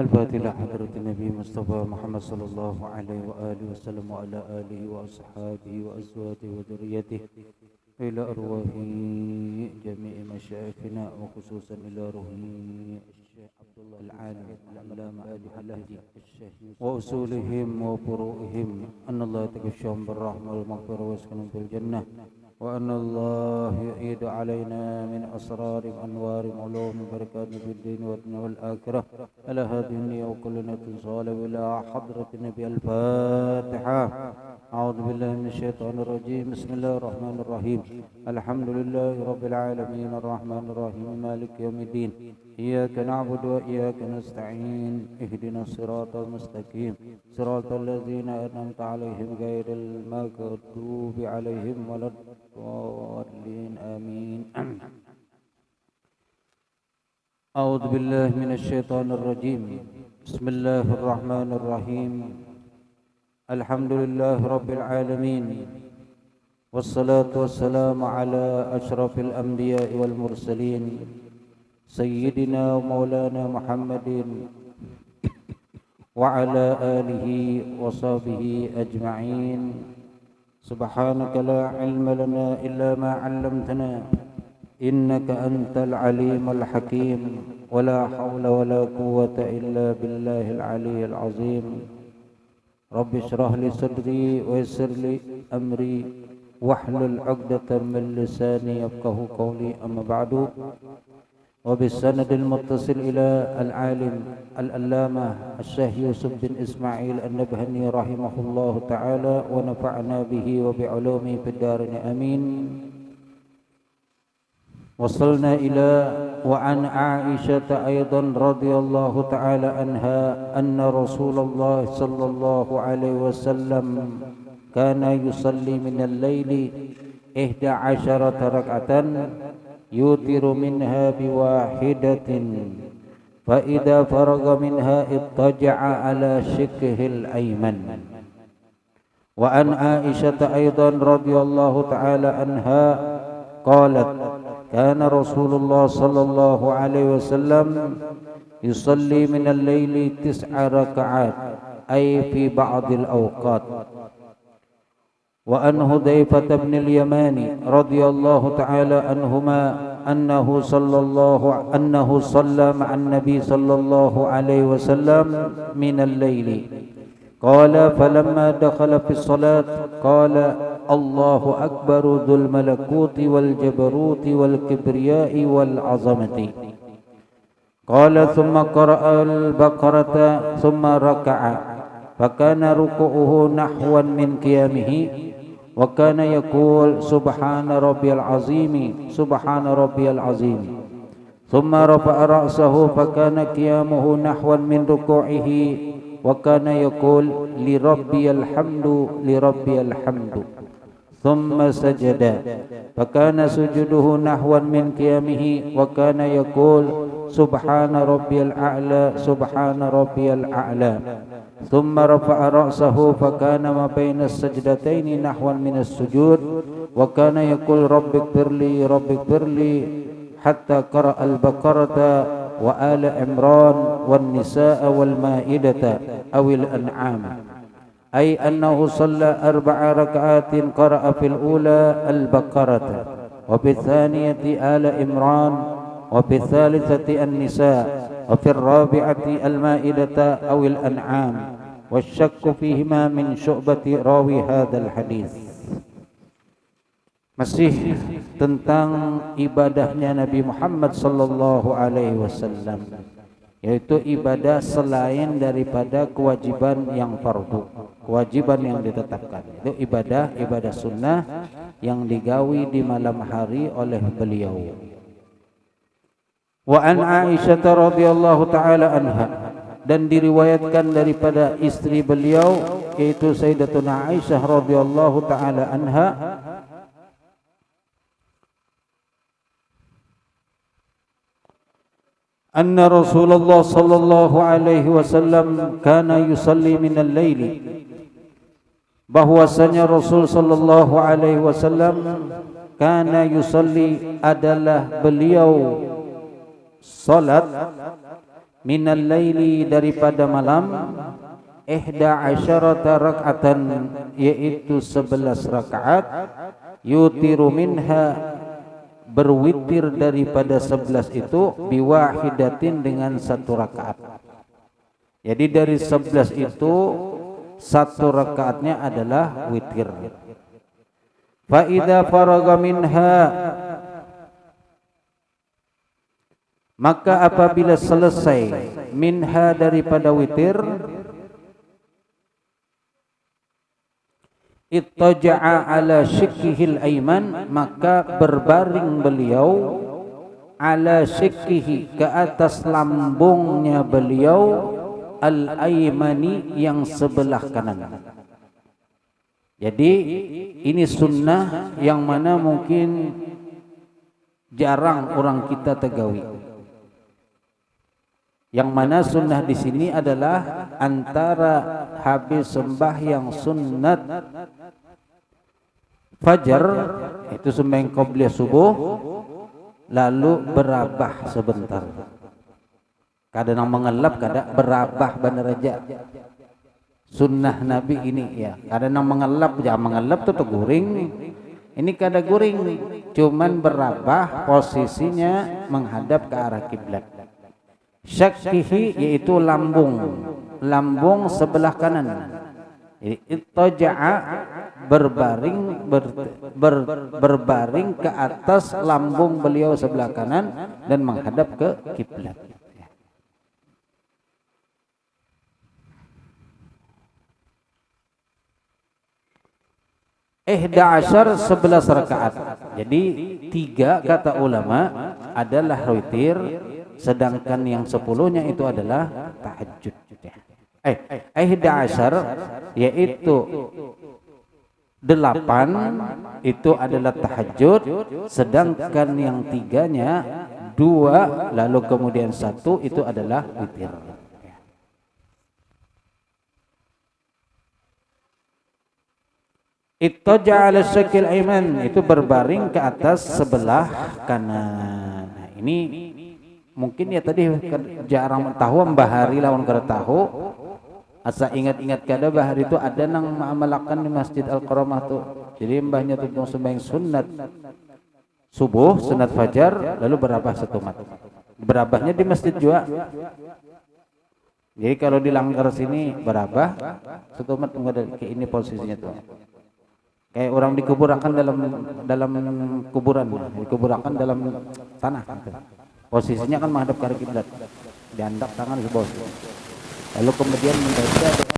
الفاتحة لحضرة النبي مصطفى محمد صلى الله عليه وآله وسلم وعلى آله وأصحابه وأزواجه وذريته إلى أرواح جميع مشايخنا وخصوصا إلى روح الشيخ عبد الله العالم العلامة أبي حلهجي وأصولهم وفروعهم أن الله يتغشاهم بالرحمة والمغفرة ويسكنهم في الجنة وأن الله يعيد علينا من أسرار أنوار علوم بركات في الدين والدنيا والآخرة على هذه النية وكل نية صالح إلى حضرة النبي. الفاتحة. أعوذ بالله من الشيطان الرجيم. بسم الله الرحمن الرحيم. الحمد لله رب العالمين الرحمن الرحيم مالك يوم الدين إياك نعبد وإياك نستعين اهدنا الصراط المستقيم صراط الذين أنعمت عليهم غير المغضوب عليهم ولا الضالين آمين. أعوذ بالله من الشيطان الرجيم. بسم الله الرحمن الرحيم. الحمد لله رب العالمين والصلاة والسلام على أشرف الأنبياء والمرسلين سيدنا ومولانا محمد وعلى آله وصحبه أجمعين. سبحانك لا علم لنا إلا ما علمتنا إنك أنت العليم الحكيم ولا حول ولا قوة إلا بالله العلي العظيم. رب اشرح لي صدري ويسر لي أمري واحلل عقدة من لساني يفقه قولي. أما بعد، وبالسند المتصل إلى العالم الألامة الشيخ يوسف بن إسماعيل النبهاني رحمه الله تعالى ونفعنا به وبعلومه في الدارين آمين. وصلنا إلى وعن عائشة أيضا رضي الله تعالى عنها أن رسول الله صلى الله عليه وسلم كان يصلي من الليل 11 ركعة يوتر منها بواحدة فإذا فرغ منها اضطجع على شقه الأيمن. وعن عائشة أيضا رضي الله تعالى عنها قالت كان رسول الله صلى الله عليه وسلم يصلي من الليل 9 ركعات أي في بعض الأوقات. وعن حذيفة بن اليمان رضي الله تعالى عنهما أنه صلى مع النبي صلى الله عليه وسلم من الليل. قال فلما دخل في الصلاة قال الله أكبر ذو الملكوت والجبروت والكبرياء والعظمة. قال ثم قرأ البقرة ثم ركع فكان ركوعه نحوا من قيامه وكان يقول سبحان ربي العظيم سبحان ربي العظيم. ثم رفع رأسه فكان قيامه نحوا من ركوعه وكان يقول لربي الحمد لربي الحمد. ثم سجد فكان سجوده نحوا من قيامه وكان يقول سبحان ربي الأعلى سبحان ربي الأعلى. ثم رفع رأسه فكان ما بين السجدتين نحوا من السجود وكان يقول رب اغفر لي رب اغفر لي حتى قرأ البقرة وآل عمران والنساء والمائدة أو الأنعام. أي أنه صلى 4 ركعات قرأ في الأولى البقرة وفي الثانية آل عمران وفي الثالثة النساء وفي الرابعة المائدة أو الأنعام. والشك فيهما من شعبة راوي هذا الحديث. Masih tentang ibadahnya Nabi Muhammad sallallahu alaihi wasallam, yaitu ibadah selain daripada kewajiban yang fardu, kewajiban yang ditetapkan. Itu ibadah sunnah yang digawi di malam hari oleh beliau. Wa an Aisyah radhiyallahu taala anha, dan diriwayatkan daripada istri beliau yaitu Sayyidatuna Aisyah radhiyallahu taala anha anna Rasulullah sallallahu alaihi wasallam kana yusalli min al-laili, bahwasanya Rasul sallallahu alaihi wasallam kana yusalli adalah beliau salat minal laili daripada malam, ihda asyarata rak'atan yaitu 11 rakaat, yutiru minha berwitir daripada 11 itu biwahidatin dengan 1 rakaat. Jadi dari 11 itu 1 rakaatnya adalah witir. Fa idza faraga minha, maka apabila selesai minha daripada witir, ittaja'a ala shikkihil aiman, maka berbaring beliau ala shikkihi, ke atas lambungnya beliau, al aimani yang sebelah kanan. Jadi ini sunnah yang mana mungkin jarang orang kita tegawi. Yang mana sunnah di sini adalah antara habis sembahyang sunat fajar, itu sembahyang qobliyah subuh, lalu berabah sebentar. Kadang mengelap, kadang berabah benar aja. Sunnah Nabi ini ya. Kadang mengelap, jangan mengelap tuh guring. Ini kada guring, cuman berabah, posisinya menghadap ke arah kiblat. Syakkihi yaitu lambung, lambung sebelah kanan. Jadi ittaja'a berbaring berbaring ke atas lambung beliau sebelah kanan dan menghadap ke kiblat. Ihda asyar 11 rakaat. Jadi 3 kata ulama adalah witir, sedangkan yang 10-nya itu adalah tahajud. Ihda asyar yaitu 8 itu adalah tahajud, sedangkan yang 3-nya 2 lalu kemudian 1 itu adalah witir. Ittaja' ala syakil aiman, itu berbaring ke atas sebelah kanan. Nah, ini mungkin ya tadi jarang tahu bahari lawan kada tahu. Asa ingat-ingat kada bahari itu ada nang ma'amalakan di Masjid Al-Karamah tuh. Jadi mbahnya tuh sembahyang sunat subuh, sunat fajar, lalu berabah setumat. Berabahnya di masjid juga. Jadi kalau dilanggar sini berabah setumat, enggak ada, kayak ini posisinya tuh. Kayak orang dikuburakan dalam kuburan, dikuburakan dalam tanah. Posisinya kan menghadap ke arah kiblat, diandap tangan ke bawah. Lalu kemudian membaca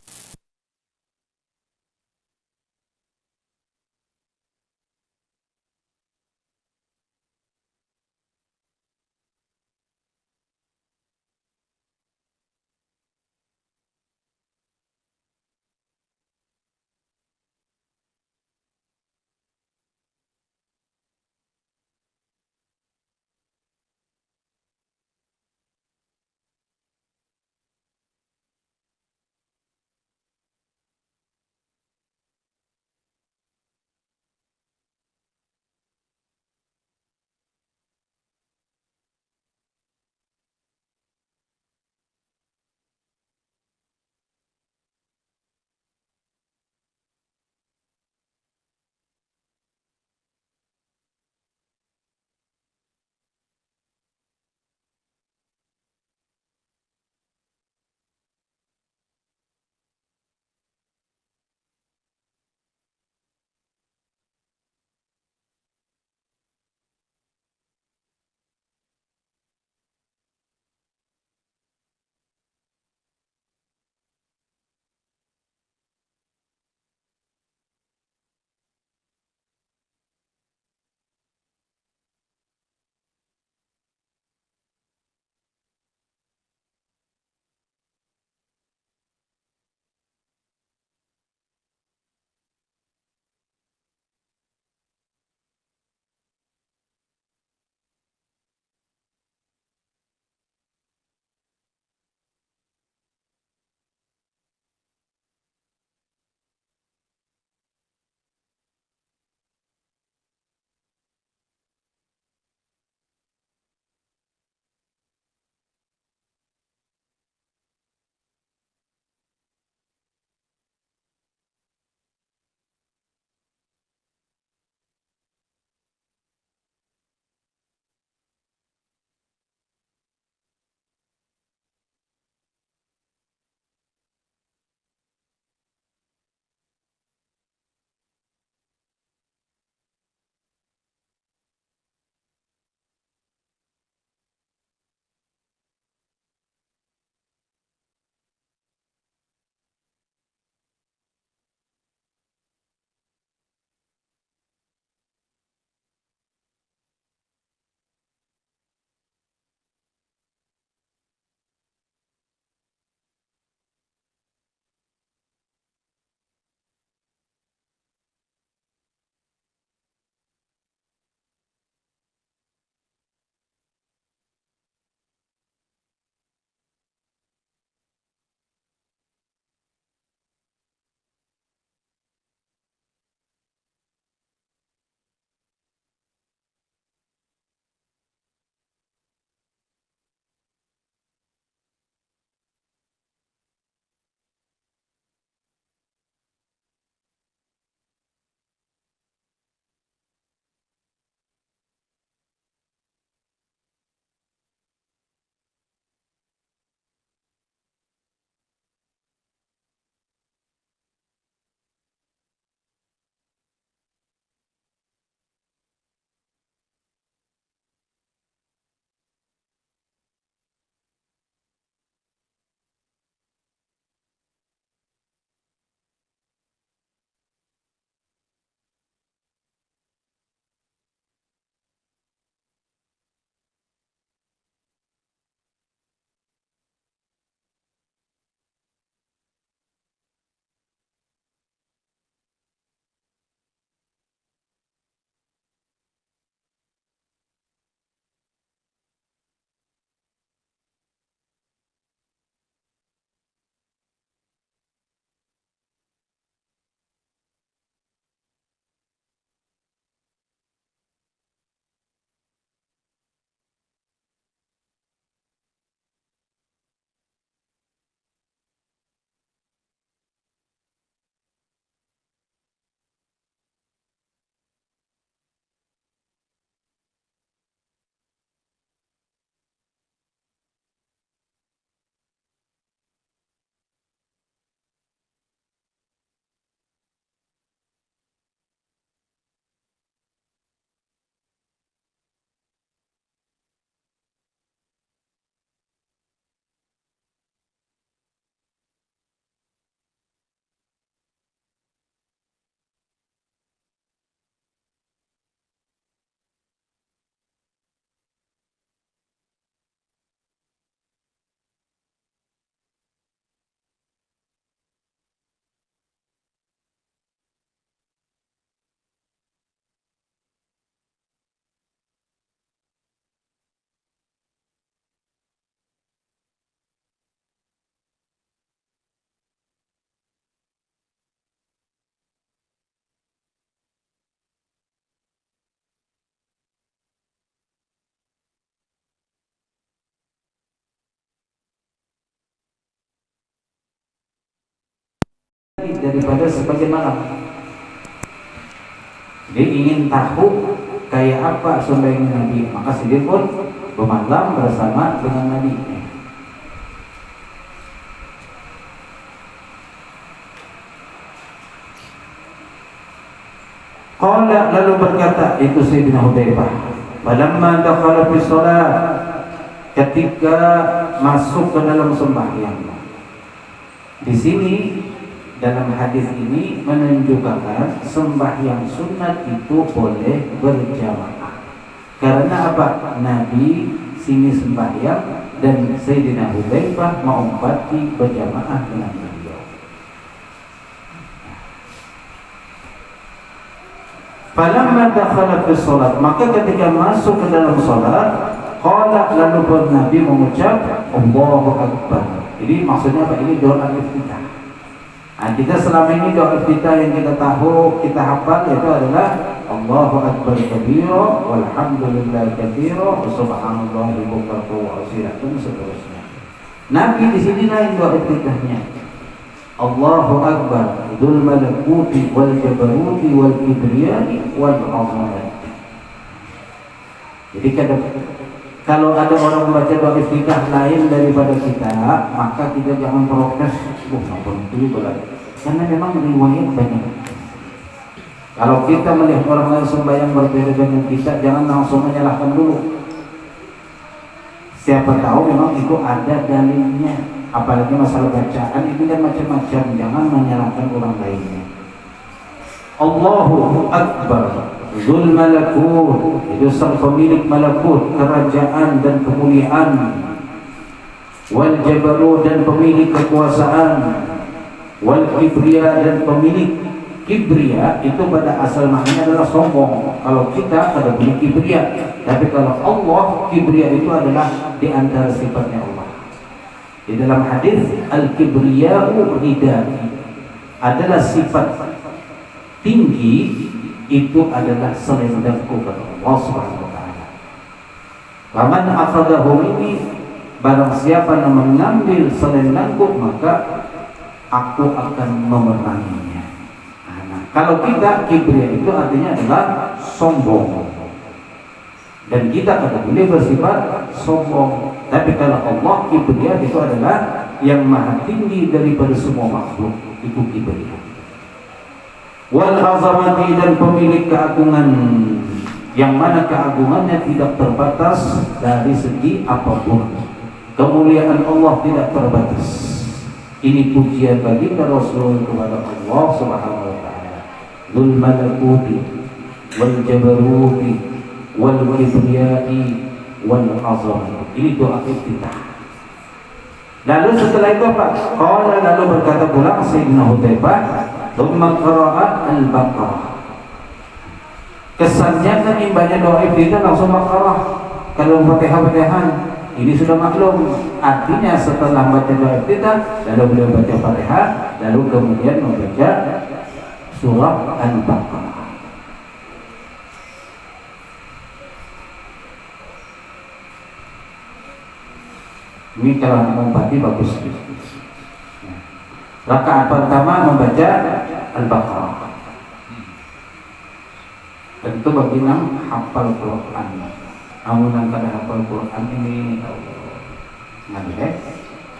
daripada sebagian malam. Dia ingin tahu kayak apa sembahyang Nabi, maka dia pun bermalam bersama dengan Nabi. Qala, lalu berkata itu Sayyidina Hudzaifah, falamma dakhala fi shalat, ketika masuk ke dalam sembahyang. Di sini dalam hadis ini menunjukkan sembahyang sunat itu boleh berjamaah. Karena apa? Nabi sini sembahyang dan Sayyidina Hudzaifah mengumpati berjamaah dengan beliau. Falamma dakhala fi shalat, maka ketika masuk ke dalam salat, qala, lalu Nabi mengucap Allahu Akbar. Jadi maksudnya apa? Ini doa iftitah. Nah, kita selama ini doa iftitah yang kita tahu, kita hafal itu adalah Allahu Akbar kabira walhamdulillah kabira wa subhanallahi bukratan wa asila dan seterusnya. Nabi di sini lain doa iftitahnya. Allahu Akbar dzul malakuti wal jabaruti wal kibriyai wal azamati. Jadi kalau ada orang membaca doa iftitah lain daripada kita, maka kita jangan protes, karena memang riwayat banyak. Kalau kita melihat orang lain sembahyang berbeda dengan kita, jangan langsung menyalahkan dulu. Siapa tahu memang itu ada dalilnya. Apalagi masalah bacaan itu kan macam-macam, jangan menyalahkan orang lainnya. Allahu Akbar dzul malakut, itu sang pemilik malakut, kerajaan dan kemuliaan, wal jabarut, dan pemilik kekuasaan, wal kibriya, dan pemilik kibriya. Itu pada asal maknanya adalah sombong. Kalau kita ada punya kibriya, tapi kalau Allah, kibriya itu adalah di antara sifatnya Allah. Di dalam hadis al-kibriya'u ridai, adalah sifat tinggi, itu adalah selendangku kata Allah Subhanahu wa taala. Faman akhadahu ini, barang siapa yang mengambil selendangku, maka aku akan memeranginya. Nah, kalau kita kibriya itu artinya adalah sombong, dan kita kata boleh bersifat sombong. Tapi kalau Allah, kibriya itu adalah yang maha tinggi daripada semua makhluk, itu kibriya. Wal azamati, dan pemilik keagungan, yang mana keagungannya tidak terbatas dari segi apapun. Kemuliaan Allah tidak terbatas. Ini pujian bagi Rasul kepada Allah Subhanahu wa taala. Dzul malakuti wal jabaruti wal kibriyai wal azamati. Ini doa iftitah. Lalu setelah itu apa? Qala, lalu berkata pula Sayyidina Hudzaifah, thumma qara'a al-Baqarah. Kesannya kan imbanya doa iftitah langsung Baqarah. Kalau Fatihah-Fatihan ini sudah maklum. Artinya setelah baca doa iftitah, lalu beliau baca Fatihah, lalu kemudian membaca surah Al-Baqarah. Ini kalau mengumpati bagus. Rakaat pertama membaca Al-Baqarah. Tentu bagi yang hafal Quran. Amunan kada hafal Quran ini nggak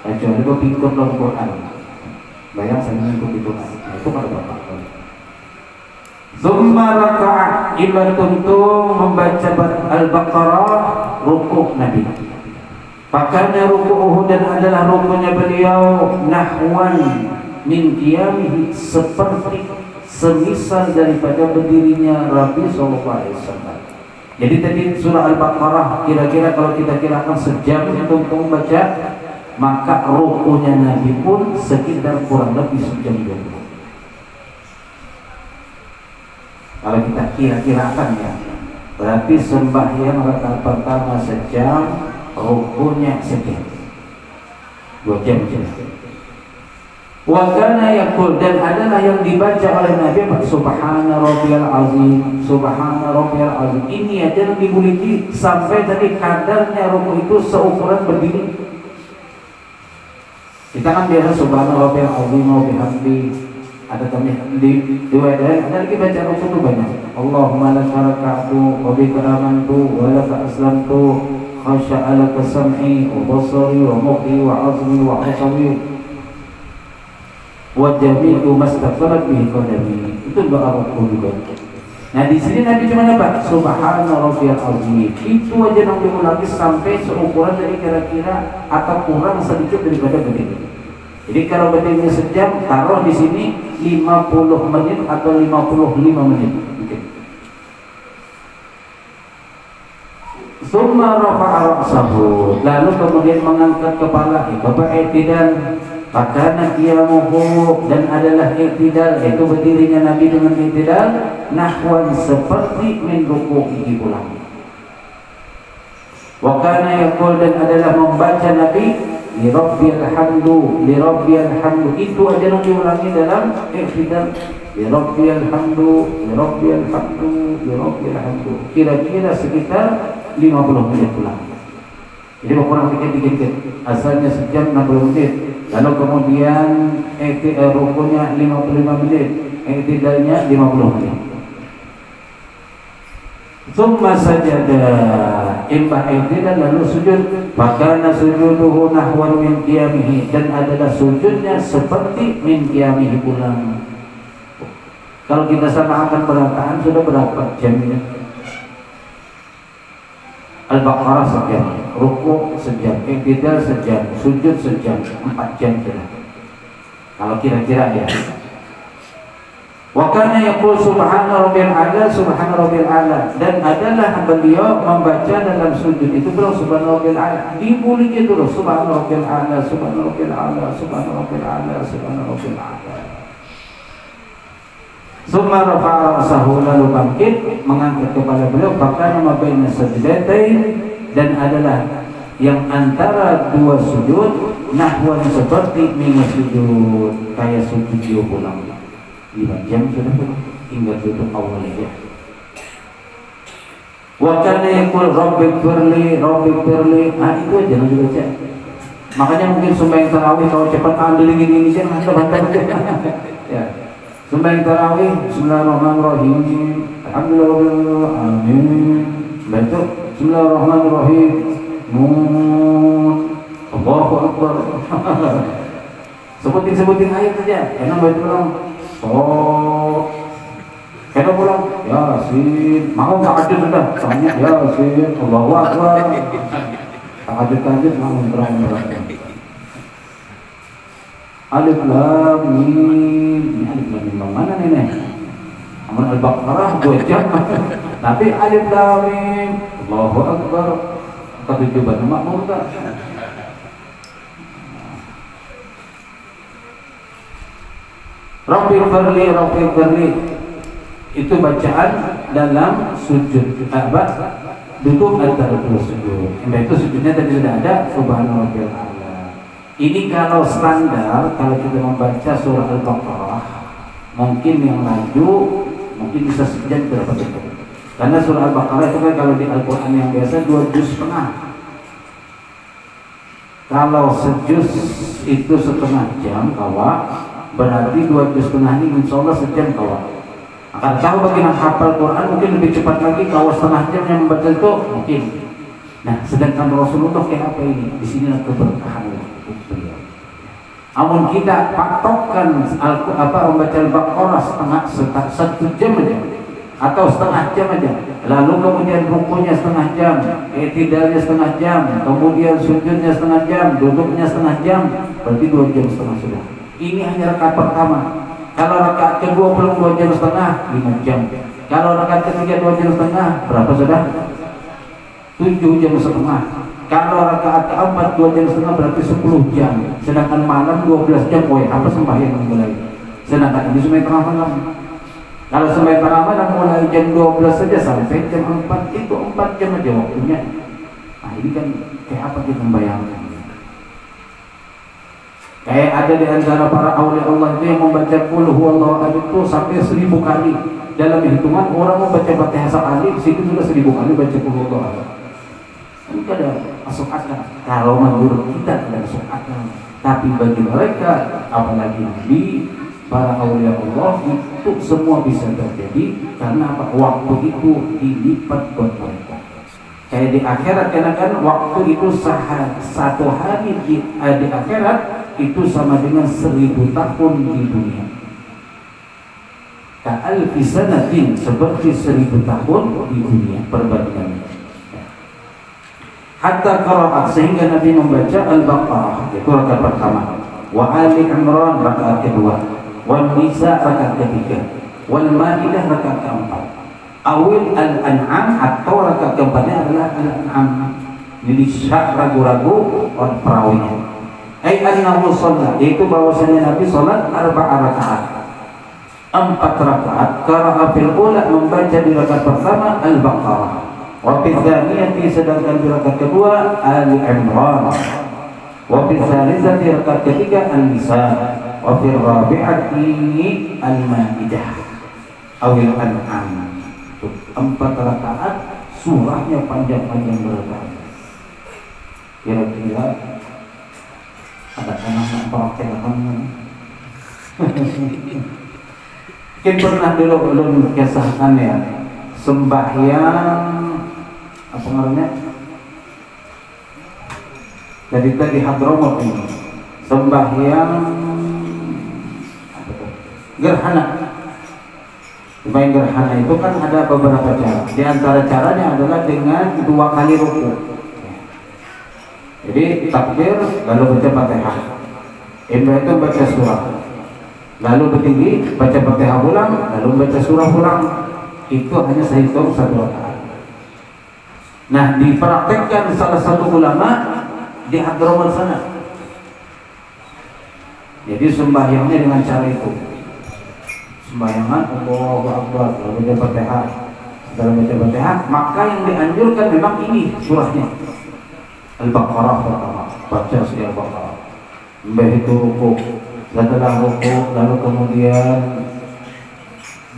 kecuali kau pikir dalam Quran. Bayang saya mengikuti Quran. Itu kada bapak. Zumma rakaat, ibarat untuk membaca Al-Baqarah, rukuk Nabi. Pakainya ruku'uhu, dan adalah rukunya beliau nahwan min qiyamihi, seperti semisal daripada berdirinya Nabi sallallahu alaihi wasallam. Jadi tadi surah Al-Baqarah kira-kira kalau kita kirakan sejam untuk membaca, maka rukunya Nabi pun sekitar kurang lebih sejam juga. Kalau kita kira-kirakan ya, berarti sembahyang rakaat pertama sejam, rukunya sejam, 2 jam saja. Wa kana yaqul, dan adalah yang dibaca oleh Nabi, subhana rabbiyal azim, subhana rabbiyal azim. Ini aja yang dibuliti sampai tadi kadarnya ruku itu seukuran berdiri. Kita kan biasa subhana rabbiyal azim wa bihamdi, ada tambahan di riwayat lain ada lagi baca ruku itu banyak. Allahumma laka raka'tu wa bika amantu wa laka aslamtu khasha'a laka sam'i wa basari wa mukhi wa azmi wa asabi wa jami'u mastaghfarat bihi qadami. Itu doa ruku juga. Nah di sini Nabi cuma apa? Subhana rabbiyal azim. Itu aja yang diulangi sampai seukuran dari kira-kira atau kurang sedikit daripada begini. Jadi kalau berdiri sejam, taruh di sini 50 menit atau 55 menit. Okay. Summa rafa'a ra'sahu, lalu kemudian mengangkat kepala, Bapak i'tidal, pakana qiyamuhu, dan adalah i'tidal, itu berdirinya Nabi dengan i'tidal, nahwan seperti min ruku'ihi pulang. Wa kana yaqul, dan adalah membaca Nabi li rabbiyal hamdu, li rabbiyal hamdu, itu aja yang diulangi dalam i'tidal, li rabbiyal hamdu, li rabbiyal hamdu, li rabbiyal hamdu, kira-kira sekitar 50 menit pulang. Jadi kurang dikit-dikit, asalnya sejam 60 menit, lalu kemudian rukunya 55 menit, i'tidalnya 50 menit. Summa sajada, imbah i'tidal lalu sujud, fakana sujuduhu nahwan min qiyamihi, dan adalah sujudnya seperti min qiyamihi pulang. Kalau kita samakan berataan sudah berapa jam ini? Al-Baqarah sejam, ruku sejam, i'tidal sejam, sujud sejam, 4 jam sudah. Kalau kira-kira ya. Wa kana yaqul subhana rabbil a'la, subhana rabbil a'la, dan adalah beliau membaca dalam sujud itu beliau subhana rabbil a'la, dibuliki dulu subhana rabbil a'la, subhana rabbil a'la, subhana rabbil a'la, subhana rabbil a'la. Summa rafa'a ra'sahu, lalu bangkit mengangkat kepala beliau, bahkan mabaina sajdatain, dan adalah yang antara dua sujud, nahwan seperti min sujud, kayak sujud dia pulang. 5 jam sudah hingga tutup awalnya. Wa kana yaqul rabbighfirli, rabbighfirli, itu aja yang dibaca. Makanya mungkin sembahyang tarawih kalau cepat ambil gini kan mantap. Ya. Sembahyang tarawih bismillahirrahmanirrahim, alhamdulillah, amin. Baca bismillahirrahmanirrahim, nun, Allahu akbar. Sebutin ayat saja, enak baca ulang. Oh, kita pulang, Yasin. Mau tahajud sudah, tanya Yasin, Allahu Akbar. Tahajud mau berang. Alif Lam Mim. Alif Lam Mim mana nih? Amal Al-Baqarah 2 jam. Tapi Alif Lam Mim, Allahu Akbar. Kata coba makmum tak? Rabbil firli, itu bacaan dalam sujud, duduk antara dua sujud. Itu sujudnya tadi sudah ada, subhana rabbil a'la. Ini kalau standar, kalau kita membaca surah Al-Baqarah, mungkin yang laju mungkin bisa sejam berapa detik. Karena surah Al-Baqarah itu kan kalau di Al-Quran yang biasa 2 juz setengah. Kalau sejuz itu setengah jam kawan, berarti 2 juz setengah ini insya Allah sejam kawan. Akan tahu bagi yang hafal Quran mungkin lebih cepat lagi, kalau setengah jam yang membaca itu mungkin. Nah, sedangkan Rasulullah kayak apa ini? Di sini keberkahan beliau. Namun kita patokkan membaca Al-Baqarah satu jam aja atau setengah jam aja. Lalu kemudian rukunya setengah jam, i'tidalnya setengah jam, kemudian sujudnya setengah jam, duduknya setengah jam, berarti 2 jam setengah sudah. Ini hanya rakaat pertama. Kalau rakaat kedua belum 2 jam setengah, 5 jam. Kalau rakaat ketiga 2 jam setengah, berapa sudah? 7 jam setengah. Kalau rakaat keempat 2 jam setengah berarti 10 jam. Sedangkan malam 12 jam, apa sembahyang mulai. Sedangkan ini sembahyang tengah malam. Kalau sembahyang tengah malam mulai jam 12 saja sampai jam 4, itu 4 jam aja waktunya. Nah ini kan kayak apa kita membayangkan? Kayak ada di antara para awliya Allah itu yang membaca qul huwallahu ahad itu sampai 1000 kali. Dalam hitungan orang mau baca Fatihah sekali, di situ sudah 1000 kali baca qul huwallahu ahad. Itu ada masuk akal. Kalau menurut kita tidak masuk akal. Tapi bagi mereka, apalagi Nabi, para aulia Allah itu semua bisa terjadi karena apa? Waktu itu dilipat buat mereka. Kayak di akhirat kan waktu itu satu hari di akhirat itu sama dengan 1000 tahun di dunia. Ka'alfi sanatin, seperti 1000 tahun di dunia perbandingannya. Hatta qara'at, sehingga Nabi membaca Al-Baqarah, itu rakaat pertama, wa Ali Imran rakaat kedua, wan Nisa rakaat ketiga, wal Maidah rakaat keempat, awil Al-An'am, atau rakaat keempatnya adalah Al-An'am. Jadi syak ragu-ragu orang perawinya. Annahu sholat, yaitu bahwasanya Nabi sholat 4 rakaat, 4 rakaat. Qara'a fil ula, membaca di rakaat pertama Al-Baqarah, wa fil tsaniyati, sedangkan di rakaat kedua Ali Imran, wa fil tsalitsati rakaat ketiga An-Nisa, wa fil rabi'ati Al-Maidah awil An'am. 4 rakaat, surahnya panjang-panjang berapa? Kira-kira ada anak-anak praktek apa? Mungkin pernah dulu belum kisahkan ya, sembahyang apa namanya? Jadi tadi Hadramut ini sembahyang gerhana. Sembahyang gerhana itu kan ada beberapa cara. Di antara caranya adalah dengan 2 kali ruku. Jadi takbir lalu baca Fatihah. Imam itu baca surah. Lalu berdiri baca Fatihah ulang, lalu baca surah ulang. Itu hanya sehitung 1 rakaat. Nah, dipraktekkan salah satu ulama di Hadramut sana. Jadi sembahyangnya dengan cara itu. Sembahyangan Allahu Akbar, lalu baca Fatihah. Setelah baca Fatihah, maka yang dianjurkan memang ini surahnya. Al-Baqarah pertama, baca surah Al-Baqarah. Begitu ruku, setelah ruku lalu kemudian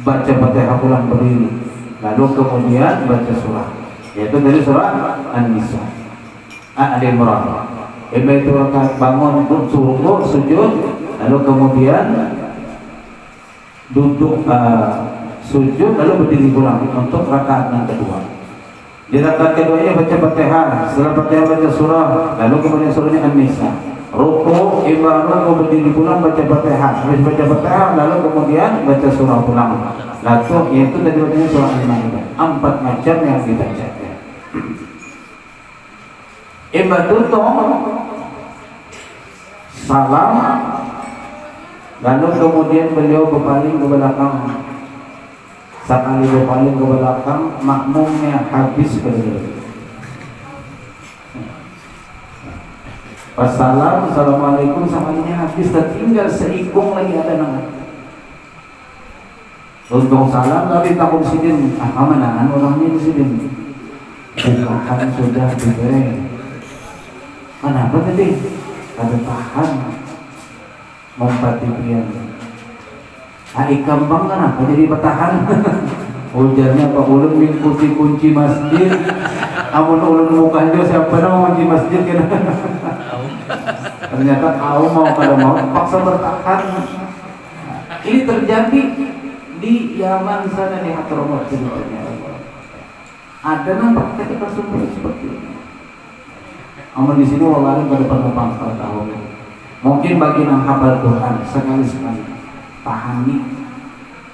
baca Fatihah ulang berdiri, lalu kemudian baca surah, yaitu dari surah An-Nisa, Ali Imran. Begitu rakaat bangun ruku sujud, lalu kemudian duduk sujud, lalu berdiri ulang untuk rakaat yang kedua. Di rakaat keduanya baca Fatihah, setelah Fatihah baca surah, lalu kemudian surahnya An-Nisa. Ruku, ibarat berdiri pulang baca Fatihah, habis baca Fatihah lalu kemudian baca surah pulang. Lalu yaitu tadi bacanya surah Al-Maidah. 4 macam yang dibaca. Ibadutun, salam, lalu kemudian beliau berpaling ke belakang. Sekali berpaling ke belakang, makmumnya habis berdiri. Pas salam, assalamualaikum, salamnya habis, dan tinggal seikung lagi ada nama. Untung salam, tapi takut sidin, manaan orangnya di sidin. Bukan sudah diberi. Kenapa tadi? Ada tahan, mempatipian. Ikam bang kenapa jadi bertahan? Ujarnya Pak Ulun mengikuti kunci masjid. Amun ulun bukan jo siapa nama kunci masjid kan? Ternyata kau mau kalau mau paksa bertahan. Ini terjadi di Yaman sana, di Hadramut ceritanya. Ada nampak ketika sumber seperti ini. Amun di sini wallahi pada pernah tahu. Mungkin bagi yang hafal Quran sekali-sekali pahami.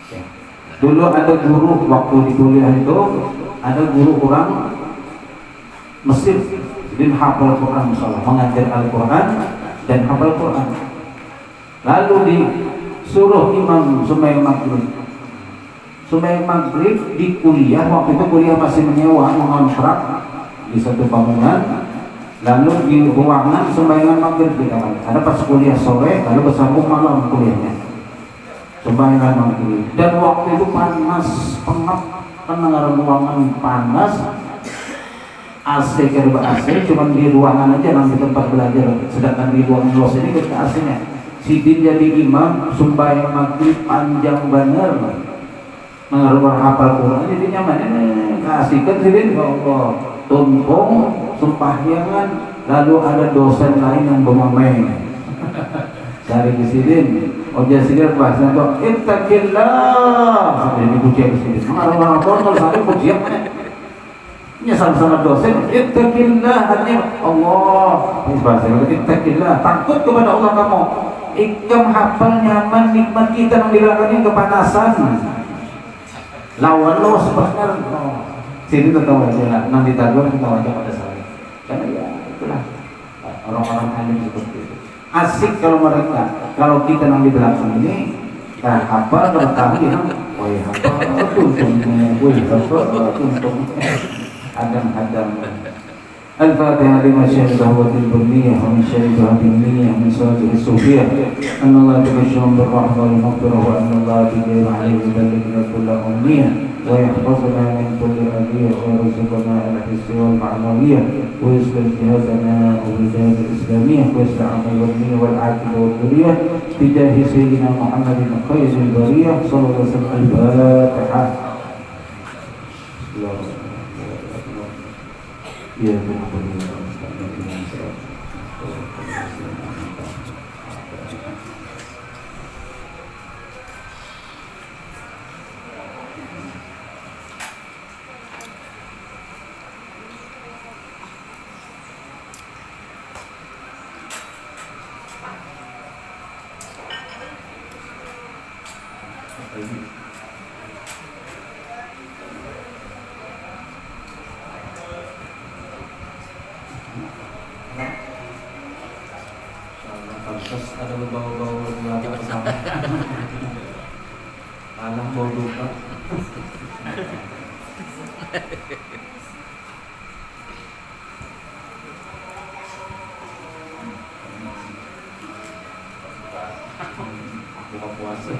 Ya. Dulu ada guru waktu di kuliah itu, ada guru orang Mesir, jadi hafal Quran, misalnya mengajar Al-Quran dan hafal Quran. Lalu disuruh imam sembahyang maghrib. Sembahyang maghrib di kuliah, waktu itu kuliah masih menyewa, mengontrak di satu bangunan. Lalu di ruangan sembahyang maghrib di kamar. Ada pas kuliah sore, lalu bersambung malam kuliahnya. Sembahyang maghrib. Dan waktu itu panas, pengap, pendengaran ruangan panas. AC kerba AC, cuma di ruangan aja nanti tempat belajar. Sedangkan di ruangan los ini kita AC-nya. Sidin jadi imam, sembahyang maghrib panjang bener. Mengaruh hafal Quran jadi nyaman. Kasihkan Sidin, ya Allah. Tumpung, sembahyangan, lalu ada dosen lain yang bermain. dari kesidin oja sidin bahasa itu ittaqillah jadi pujian kesidin orang-orang formal sampai pujian nya sama-sama dosen ittaqillah artinya Allah ini bahasa ittaqillah takut kepada Allah kamu ikam hafal nyaman nikmat kita yang dilakukan kepanasan lawan lo sebenarnya sini tertawa aja nanti tahu tertawa aja pada saya karena ya itulah orang-orang alim seperti itu asik kalau mereka kalau kita yang di belakang ini nah apa kalau kami yang woi apa tuntung woi apa tuntung hadang-hadang الفاتحة لما شهد هوة البرية ومن شهد هذه النية من صلاة الصوفية أن الله تبشرهم بالرحمة والمغفرة وأن الله بجير عليه يبلغنا كل أمنية ويحفظنا من كل أذية ويرزقنا الحس والمعنوية ويصلح جهازنا وبلاد الإسلامية ويصلح عمل الدين والعاقبة والذرية بجاه سيدنا محمد خير البرية صلى الله عليه وسلم الفاتحة Ya terus ada bau-bau belakang bersama alam bau lupa buka puasa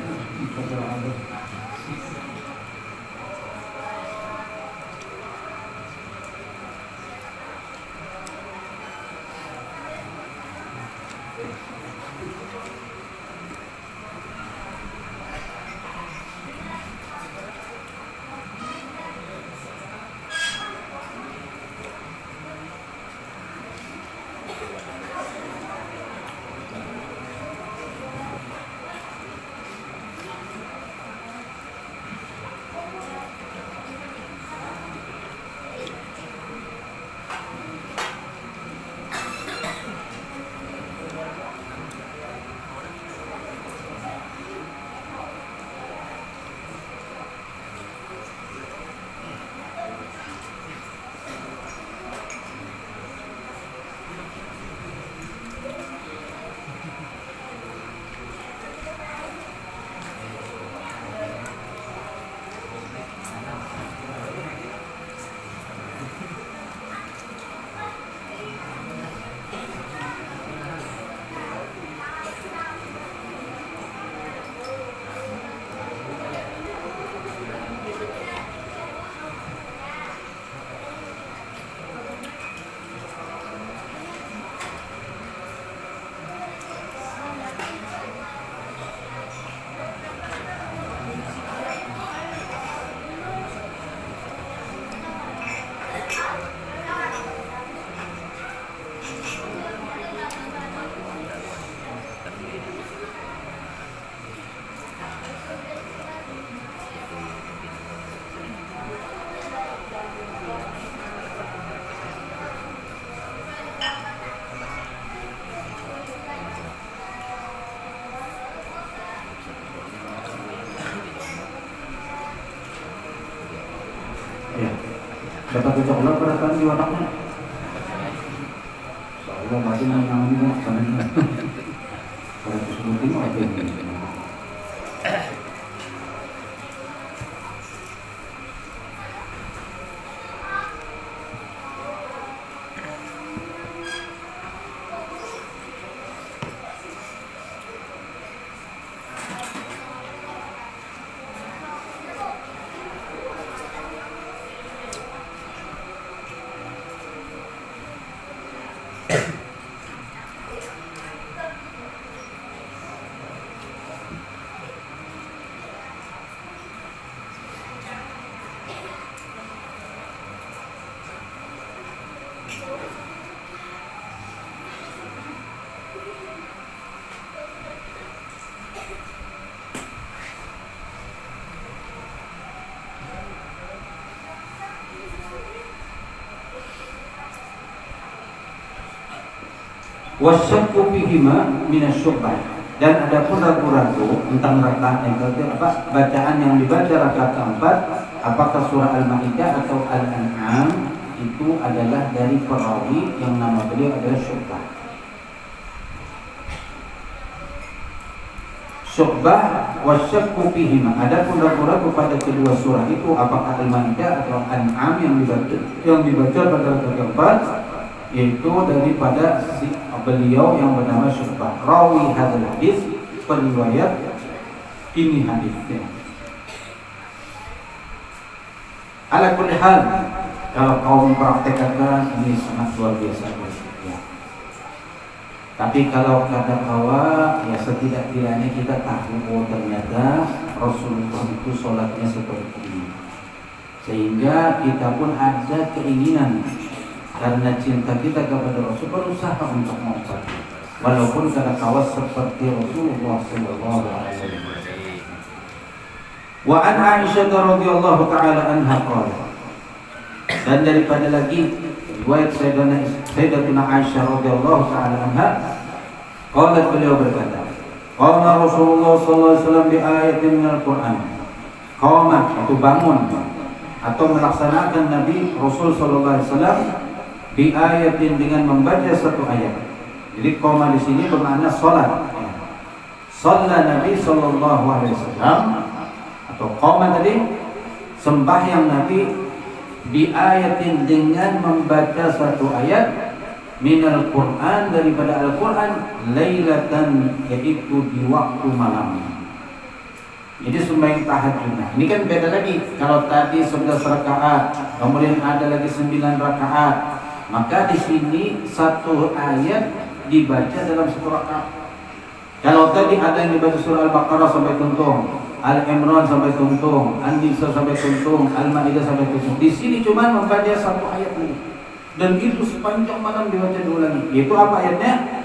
dapat coklat beratan di wataknya soalnya masih menangani karena kalau sebutin aja wasyakku fihima minasyubah. Dan ada pun ragu-ragu tentang rakaat yang bacaan yang dibaca rakaat keempat, apakah surah Al-Maidah atau Al-An'am, itu adalah dari perawi yang nama beliau adalah Syu'bah wasyakku fihima. Ada pun ragu-ragu pada kedua surah itu, apakah Al-Maidah atau Al-An'am yang dibaca pada rakaat keempat, yaitu daripada si beliau yang bernama Syu'bah, rawi hadal hadis, periwayat ini hadisnya. Ala kulli hal, kalau kau mempraktekkan ini sangat luar biasa ya. Tapi kalau kata kawa, ya setidak-tidaknya kita tahu oh ternyata Rasulullah itu sholatnya seperti ini, sehingga kita pun ada keinginan karena cinta kita kepada Rasul berusaha untuk mengobati, walaupun kata kawa seperti Rasulullah sallallahu alaihi wasallam. Wa an Aisyah radhiyallahu taala anha qala, dan daripada lagi riwayat Sayyidatuna Aisyah radhiyallahu taala anha, qalat, beliau berkata, qama Rasulullah sallallahu alaihi wasallam bi ayatin minal Qur'an. Qama itu bangun atau melaksanakan Nabi Rasul sallallahu alaihi wasallam bi ayatin dengan membaca satu ayat. Jadi qama di sini bermakna salat. Shalla Nabi sallallahu alaihi wasallam, atau qama tadi sembahyang Nabi bi ayatin dengan membaca satu ayat minal Qur'an, daripada Al-Qur'an, lailatan, yaitu di waktu malam. Jadi sembahyang tahajud. Nah, ini kan beda lagi. Kalau tadi 11 rakaat, kemudian ada lagi 9 rakaat, maka di sini satu ayat dibaca dalam satu rakaat. Kalau tadi ada yang dibaca surah Al-Baqarah sampai tuntung, Al-Imran sampai tuntung, An-Nisa sampai tuntung, Al-Maidah sampai tuntung. Di sini cuma membaca satu ayat ini, dan itu sepanjang malam dibaca diulangi. Itu apa ayatnya?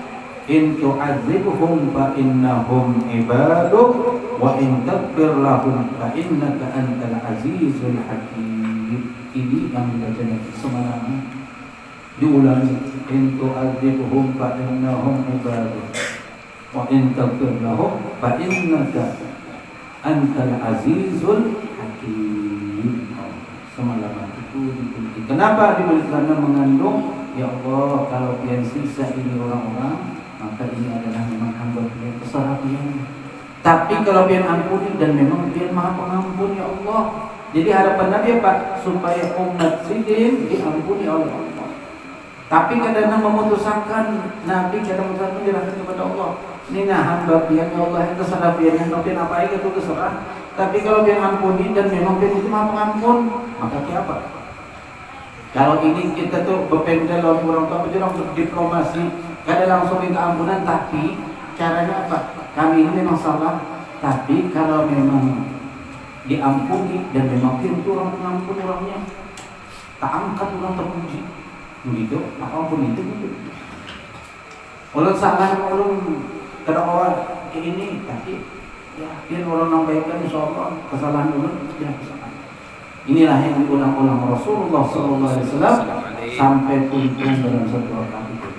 In tu'adzibuhum fa innahum ibaduk wa in taghfir lahum fa innaka antal azizul hakim. Ini yang dibaca semalam diulangi. In tu'adzibuhum fa innahum ibaduk wa in taghfir lahum fa innaka antal azizul hakim. Semalam itu dibeli. Kenapa dibeli? Karena mengandung, ya Allah, kalau pian siksa ini orang-orang, maka ini adalah memang hamba pian terserah pian. Tapi kalau pian ampuni, dan memang pian maha pengampun, ya Allah. Jadi harapan Nabi apa? Supaya umat sidin diampuni oleh Allah. Tapi kadang-kadang memutuskan Nabi, kadang-kadang menyerahkan kepada Allah. Ini nah hamba pian, ya Allah, yang terserah pian, yang pian apa aja itu terserah. Tapi kalau pian ampuni, dan memang pian itu maha pengampun, maka apa? Kalau ini kita tuh berpendel orang tua berjuang untuk diplomasi, kada langsung minta ampunan, tapi caranya apa? Kami ini memang salah, tapi kalau memang diampuni dan memang pintu orang pengampun orangnya, tak angkat orang terpuji, begitu, tak ampun itu gitu. Orang salah, orang kada orang kayak ini, tapi ya biar orang nambahkan insyaallah kesalahan dulu ya kesalahan. Inilah yang diulang-ulang Rasulullah SAW sampai tuntung dalam satu rakaat itu.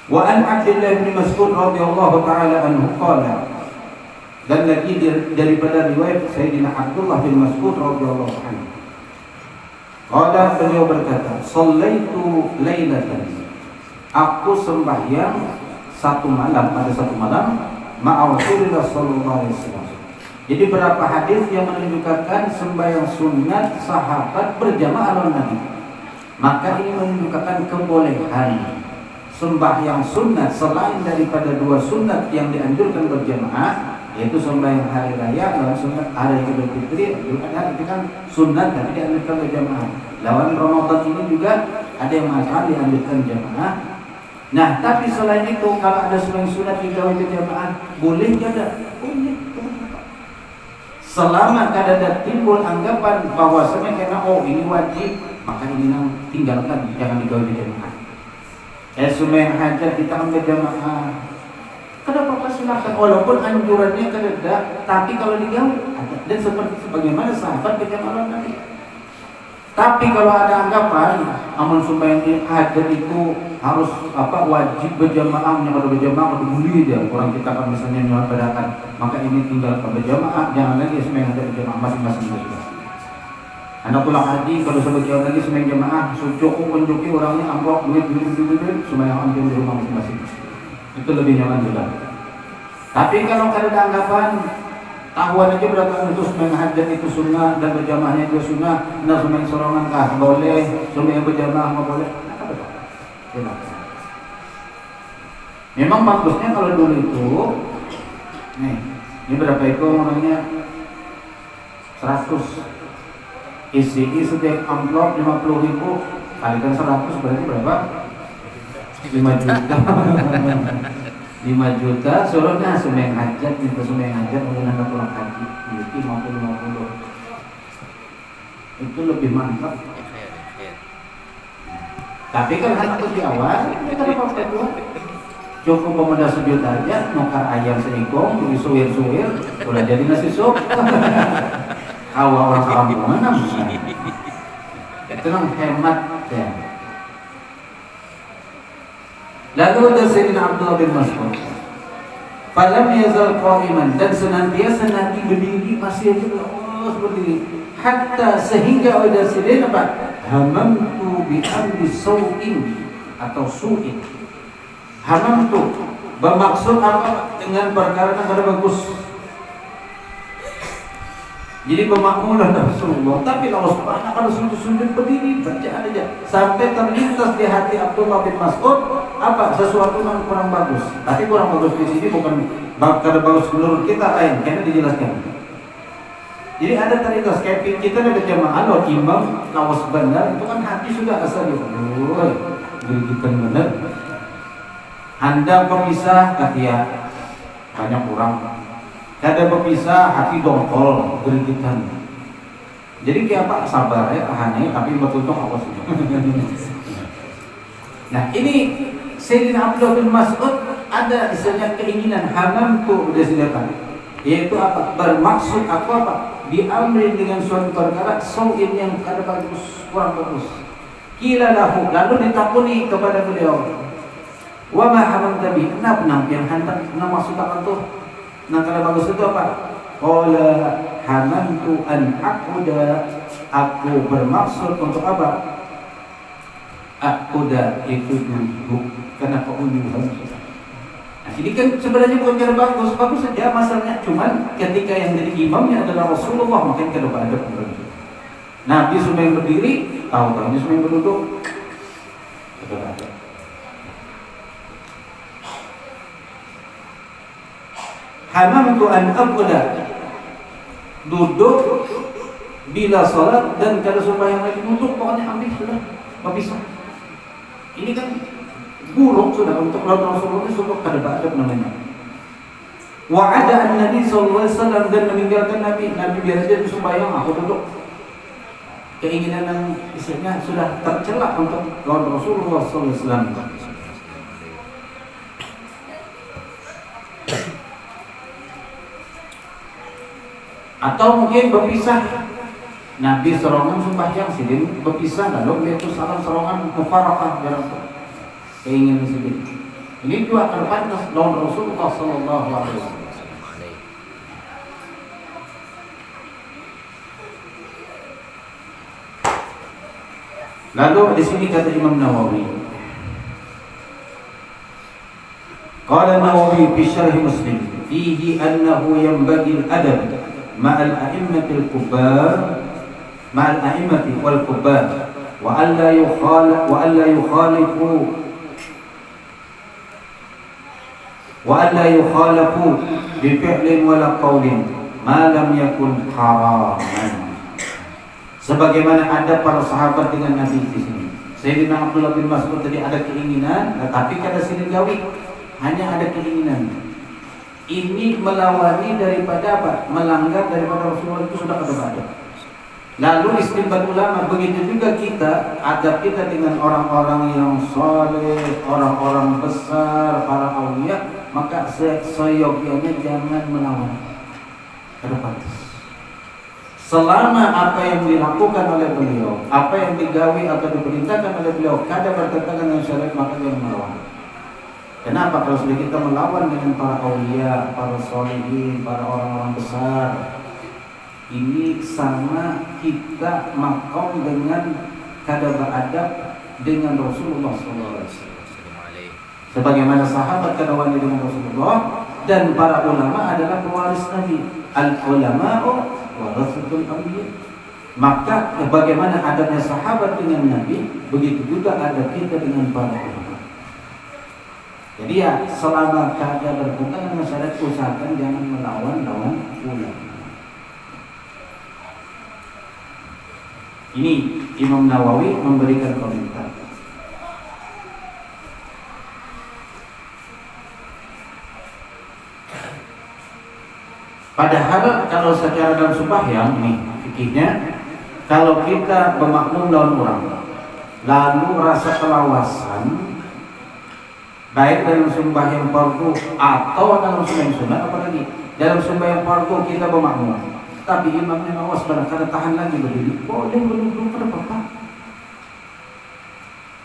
Wa an Abdullah bin Mas'ud radhiyallahu taala anhu qala, dan lagi daripada riwayat Sayyidina Abdullah bin Mas'ud radhiyallahu anhu, qala, beliau berkata, shallaitu lailatan, aku sembahyang satu malam, pada satu malam, ma'a Rasulullah sallallahu alaihi wasallam. Jadi berapa hadis yang menunjukkan sembahyang sunat sahabat berjamaah lawan Nabi. Maka ini menunjukkan kebolehan sembahyang sunat selain daripada dua sunat yang dianjurkan berjamaah, yaitu sembahyang hari raya lawan sunat hari Idul Fitri. Itu kan sunat tapi dianjurkan berjamaah. Lawan Ramadan ini juga ada yang mengatakan dianjurkan jamaah. Nah, tapi selain itu kalau ada sembahyang sunat juga berjamaah, boleh kada? Boleh. Selama kada timbul anggapan bahwasanya karena ini wajib, maka ini tinggalkan, jangan digawe berjamaah. Sembahyang hajat kita kan berjamaah. Kada apa-apa silakan, walaupun anjurannya keredah, tapi kalau digawe dan seperti sebagaimana sahabat berjamaah Nabi. Tapi kalau ada anggapan amun supaya hajat itu harus wajib berjamaah, kalau berjamaah atau boleh dia orang kita kan misalnya nyawa padakan, maka ini tinggal berjamaah, jangan lagi sembahyang ada berjamaah masing-masing saja. Anak pulang haji kalau sebagian lagi sembahyang jamaah, cukup mencukupi orangnya amplop duit sembahyang ambil di rumah masing-masing. Itu lebih nyaman juga. Tapi kalau ada anggapan tahuan aja berapa itu sembahyang hajat itu sunnah dan berjamaahnya itu sunnah, nah sembahyang sorongan kah boleh, sembahyang berjamaah nggak boleh. Memang bagusnya kalau dulu itu, nih, ini berapa itu namanya 100 isi setiap amplop 50.000 kalikan 100 berarti berapa? 5 juta. 5 juta suruhnya sembahyang hajat, minta sembahyang hajat menggunakan pulang haji, jadi 50. Itu lebih mantap. Tapi kalau anak di awal, kita apa dua? Cukup pemuda sejuta aja, nukar ayam seikong, disuir-suir, udah jadi nasi sup. Awal orang kampungan itu kan hemat ya. Lalu ada Sayyidina Abdullah bin Mas'ud. Falam yazal qa'iman, dan senantiasa Nabi berdiri masih terus berdiri. Hatta sehingga ada Sayyidina apa? Hamamtu bi amri sau'in atau su'in. Hamamtu bermaksud apa? Dengan perkara yang kada bagus. Jadi pemakmuran Rasulullah, tapi Allah Subhanahu kalau sujud berdiri bacaan aja sampai terlintas di hati Abdullah bin Mas'ud apa sesuatu yang kurang bagus. Tapi kurang bagus di sini bukan karena bagus menurut kita lain, karena dijelaskan. Jadi ada terlintas kayak kita ada berjamaah loh imam lawas benar itu kan hati sudah asal gitu. Giliran benar. Anda pemisah katia banyak orang. Ada berpisah hati dongkol gerigitan. Jadi kayak apa sabar ya tahannya tapi betul-betul awas. Nah ini Sayyidina Abdullah bin Mas'ud ada istilahnya keinginan hamamtu udah silakan. Yaitu apa? Bermaksud aku apa? Diamri dengan suatu perkara sau'in yang kada bagus, kurang bagus. Kila lahu, lalu ditakuni kepada beliau. Wa ma hamamta bi? Kenapa nampian hantar nama maksud apa tuh? Nah kalau bagus itu apa? Qala hamantu an aquda, aku bermaksud untuk apa? Aquda itu duduk karena keunjuhan. Nah ini kan sebenarnya bukan cara bagus saja masalahnya, cuman ketika yang jadi imamnya adalah Rasulullah makin ke depan ada pemberhenti. Nabi sembahyang berdiri, tahu-tahunya sembahyang berduduk. Betul-betul. Hamamtu an aquda, duduk bila salat dan kalau sembahyang lagi duduk pokoknya ambil sudah bisa. Ini kan buruk sudah untuk Rasulullah itu sudah kada adab namanya. Wa'ada an-nabi sallallahu alaihi wasallam, dan meninggalkan Nabi biar aja sembahyang aku duduk. Keinginan yang istilahnya sudah tercela untuk lawan Rasulullah sallallahu alaihi wasallam. Atau mungkin berpisah. Nabi serongan sembahyang sidin berpisah lalu beliau salam serongan mufarakah dalam keinginan sidin. Ini juga terpantas lawan Rasulullah sallallahu alaihi wasallam. Lalu di sini kata Imam Nawawi. Qala Nawawi fi syarh Muslim fihi annahu yanbaghi al-adab ma'al a'immatil kubbar ma'al a'immati wal kubbar wa alla yukhalifu bi fi'lin wala qawlin ma lam yakun haraman. Sebagaimana ada para sahabat dengan Nabi di sini. Sayyidina Abdullah bin Mas'ud tadi ada keinginan, tapi kada sini gawi, hanya ada keinginan. Ini melawani daripada apa? Melanggar daripada Rasulullah itu sudah ada. Lalu istinbat ulama, begitu juga kita, adab kita dengan orang-orang yang saleh, orang-orang besar, para aulia, maka seyogyanya jangan melawan. Kada pantas. Selama apa yang dilakukan oleh beliau, apa yang digawi atau diperintahkan oleh beliau kada bertentangan dengan syariat, maka jangan melawan. Kenapa? Kalau sudah kita melawan dengan para aulia, para sholihin, para orang-orang besar, ini sama kita makom dengan kada beradab dengan Rasulullah SAW. Sebagaimana sahabat kada wani dengan Rasulullah, dan para ulama adalah pewaris Nabi. Al-ulama'u warasatul anbiya. Maka bagaimana adabnya sahabat dengan Nabi, begitu juga adab kita dengan para ulama. Jadi ya, selama kada bertentangan dengan syariat, usahakan jangan melawan ulama. Ini Imam Nawawi memberikan komentar. Padahal kalau secara dalam sembahyang nih fikihnya, kalau kita bermakmum lawan orang, lalu rasa kelawasan, baik dalam sembahyang fardu atau dalam sembahyang sunat, apalagi dalam sembahyang fardu kita bermakmum, tapi imamnya mawas barangkali tahan lagi berdiri, boleh berduduk pada apa?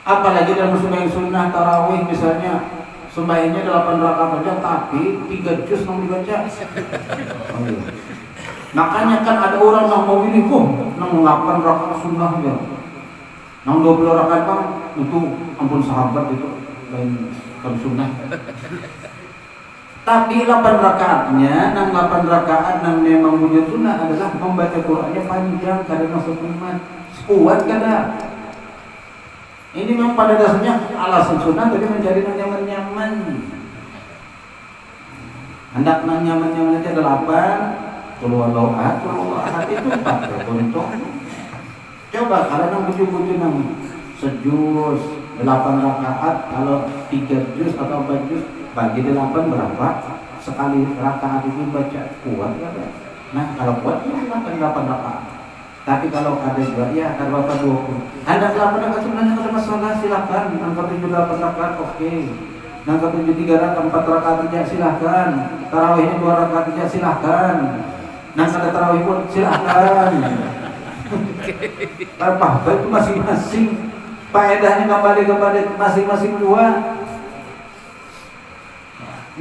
Apalagi dalam sembahyang sunnah tarawih misalnya, sembahyangnya 8 rakaat saja, tapi 3 juz yang dibaca. Makanya kan ada orang yang mau ini nang 8 rakaat sunnah ya, nang 20 rakaat bang itu ampun sahabat itu lain kan sunnah. Tapi 8 rakaatnya, nang 8 rakaat nang memang punya sunnah adalah membaca Qur'annya panjang, kada masuk iman, kuat kada. Ini memang pada dasarnya alasan sunnah, tapi mencari nyaman-nyaman. Hendak nyaman-nyaman aja 8, Qul ahad itu 4 contoh. Coba kalau nang buju-buju nang sejus 8 rakaat, kalau 3 juz atau 4 juz bagi 8 berapa? Sekali rakaat itu baca kuat kada? Nah kalau kuat ya 8 rakaat. Tapi kalau ada juga ya kalau Bapak 20. Ada 8 rakaat sebenarnya ada masalah, silakan. Angkat 7 8 rakaat oke. Angkat 7 3 rakaat 4 rakaat saja silakan. Tarawihnya 2 rakaat saja silakan. Ada tarawih pun silakan. Apa itu masing-masing. Faedahnya kembali kepada masing-masing dua.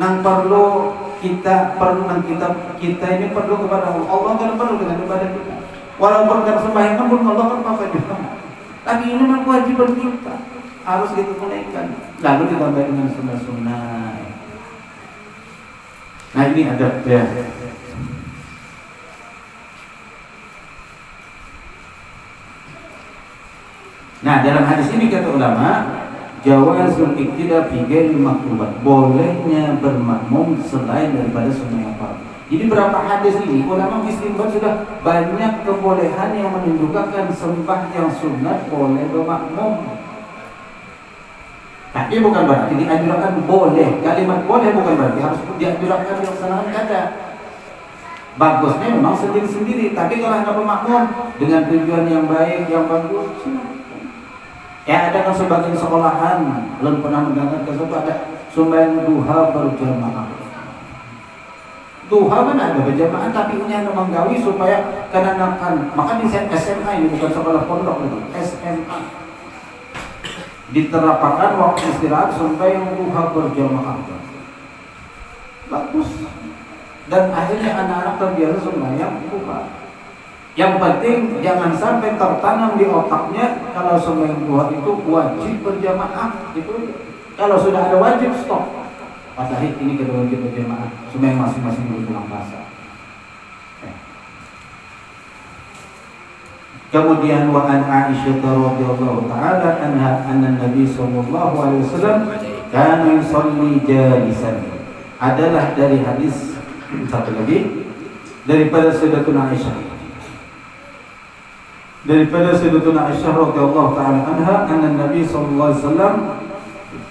Nang perlu kita ini perlu kepada Allah. Allah kan perlu dengan ibadah kita. Walaupun kan sembahyang pun Allah kan apa juga. Tapi ini memang kewajiban kita, harus kita tunaikan. Lalu ditambah dengan sunnah-sunnah. Nah ini adab ya. Nah dalam hadis ini kata ulama, jawazul iqtida fi ghairi maktubat, bolehnya bermakmum selain daripada sembahyang fardu. Jadi berapa hadis ini ulama istinbat sudah banyak kebolehan yang menunjukkan sembahyang sunat boleh bermakmum. Tapi bukan berarti dianjurkan boleh. Kalimat boleh bukan berarti harus dianjurkan dilaksanakan, kada. Bagusnya memang sendiri-sendiri, tapi kalau Anda bermakmum dengan tujuan yang baik, yang bagus, ya ada kan sebagian sekolahan belum pernah mendengar ada sembahyang duha berjamaah. Duha kan ada berjamaah, tapi ini yang menggawi supaya kenakan. Maka di SMA ini bukan sekolah pondok lagi, SMA diterapkan waktu istirahat sembahyang duha berjamaah. Bagus. Dan akhirnya anak-anak terbiasa sembahyang duha. Yang penting jangan sampai tertanam di otaknya kalau sembahyang duha itu wajib berjamaah. Itu kalau sudah ada wajib stop. Padahal ini kedua wajib berjamaah, sembahyang masing-masing berpulang pasar. Kemudian wa an Aisyah radhiyallahu taala anha anna Nabi sallallahu alaihi wasallam kana yusalli jalisan. Adalah dari hadis satu lagi daripada Sayyidatuna Aisyah. Daripada Sayyidatuna Aisyah radhiyallahu taala anha anna Nabi sallallahu alaihi wasallam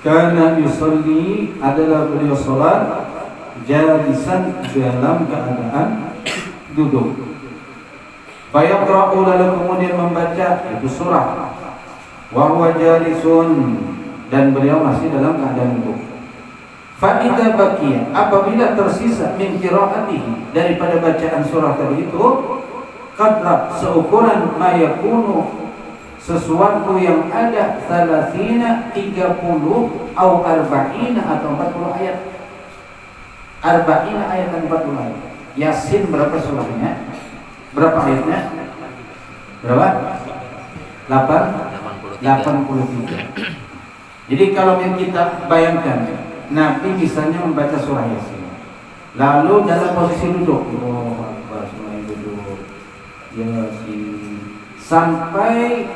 kana yusalli, adalah beliau salat jalisan dalam keadaan duduk. Fayaqra'u, lalu kemudian membaca itu surah. Wa huwa jalisun, dan beliau masih dalam keadaan duduk. Fa'idha baqiya, apabila tersisa min qiraatihi, daripada bacaan surah tadi itu, qadra seukuran ma yakunu, sesuatu yang ada 30, 30 atau 40 atau 40 ayat. 40 ayat dan 40 ayat. Yasin berapa surahnya? Berapa ayatnya? Berapa? 83. Jadi kalau kita bayangkan Nabi misalnya membaca surah Yasin, lalu dalam posisi duduk, duduk, Yasin, sampai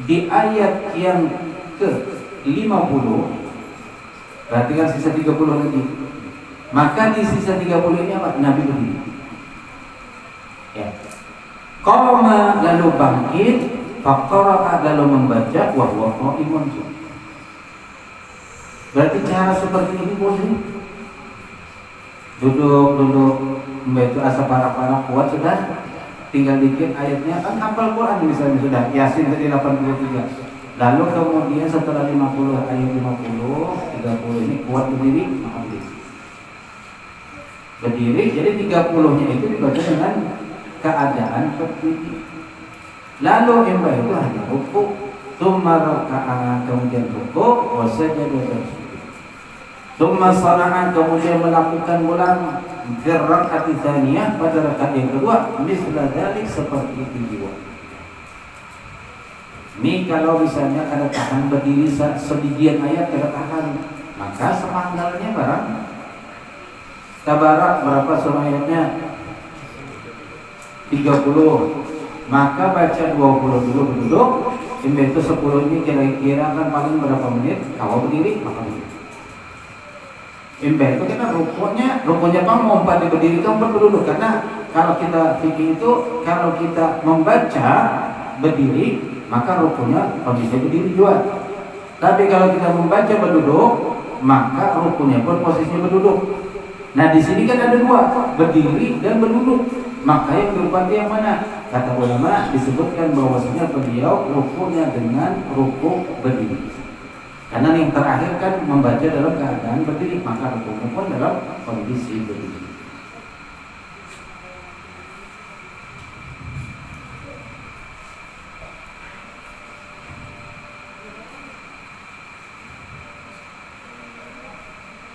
di ayat yang ke-50, berarti kan sisa 30 lagi. Maka di sisa 30 ini apa? Nabi berdiri. Ya. Qama lalu bangkit, faqara'a lalu membaca, wa huwa qa'imun. Berarti cara seperti ini boleh. Duduk, membaca asa para kuat sudah. Tinggal dikit ayatnya, kan hafal Quran misalnya sudah. Yasin tadi 83. Lalu kemudian setelah 50 ayat 50, 30 ini kuat berdiri, habis. Berdiri, jadi 30-nya itu dibaca dengan keadaan berdiri. Lalu imba itu hanya ruku, tsumma raka'a, kemudian ruku, wa sajada. Tsumma sana'a, kemudian melakukan ulang rakaat tsaniyah pada rakaat yang kedua, misla dzalik, seperti itu juga. Ini kalau misalnya kada tahan berdiri sebagian ayat kada tahan, maka semanggalnya barang tabarak berapa surah ayatnya? 30. Maka baca 20 dulu berduduk. Itu 10 ini kira-kira kan paling berapa menit? Kalau berdiri maka berdiri. Itu kita rukunya kan mau pada berdiri itu berduduk, karena kalau kita fikir itu kalau kita membaca berdiri maka rukunya bisa berdiri juga. Tapi kalau kita membaca berduduk maka rukunya pun posisinya berduduk. Nah di sini kan ada dua, berdiri dan berduduk. Maka yang berpati yang mana? Kata ulama disebutkan bahwasanya beliau rukunya dengan ruku berdiri. Karena yang terakhir kan membaca dalam keadaan berdiri, maka rukunya pun dalam kondisi berdiri.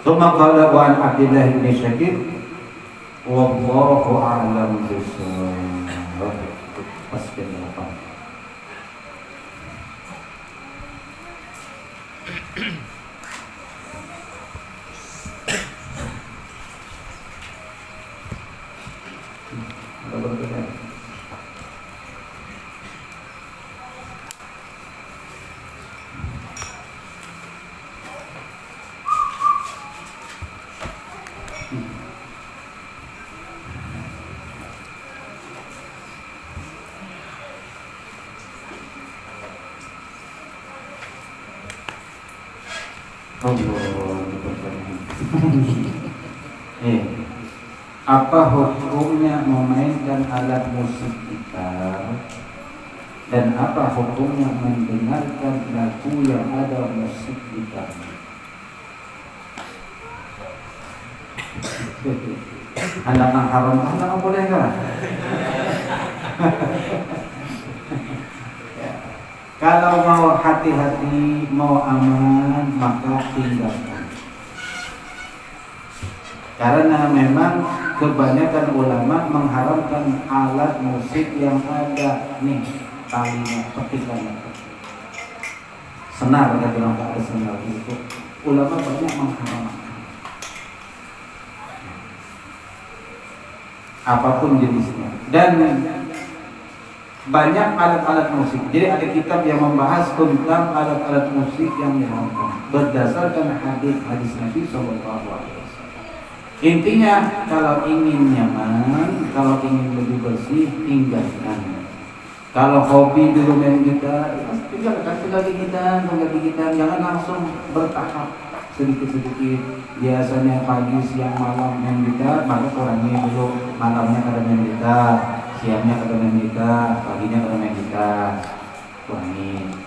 Tsumma qala wa an Abdullah bin Syakir wallahu a'lam bishawab. Paskan apa? Apa hukumnya memainkan alat musik gitar, dan apa hukumnya mendengarkan lagu yang ada musik gitar? Anak haram, anak boleh kan? Kalau mau hati-hati, mau aman, maka tinggalkan. Karena memang kebanyakan ulama mengharamkan alat musik yang ada nih talinya, petikannya. Senar, ada bilang tak ada senar itu. Ulama banyak mengharamkan. Apapun jenisnya. Dan banyak alat-alat musik. Jadi ada kitab yang membahas tentang alat-alat musik yang diharamkan berdasarkan hadis Nabi SAW. Intinya kalau ingin nyaman, kalau ingin lebih bersih, tinggalkan. Kalau hobi dulu main gitar, tinggalkan gitar, jangan langsung bertahap sedikit-sedikit. Biasanya pagi, siang, malam main gitar, maka kurangi dulu. Malamnya kada main gitar, siangnya kada main gitar, paginya kada main gitar, kurangi.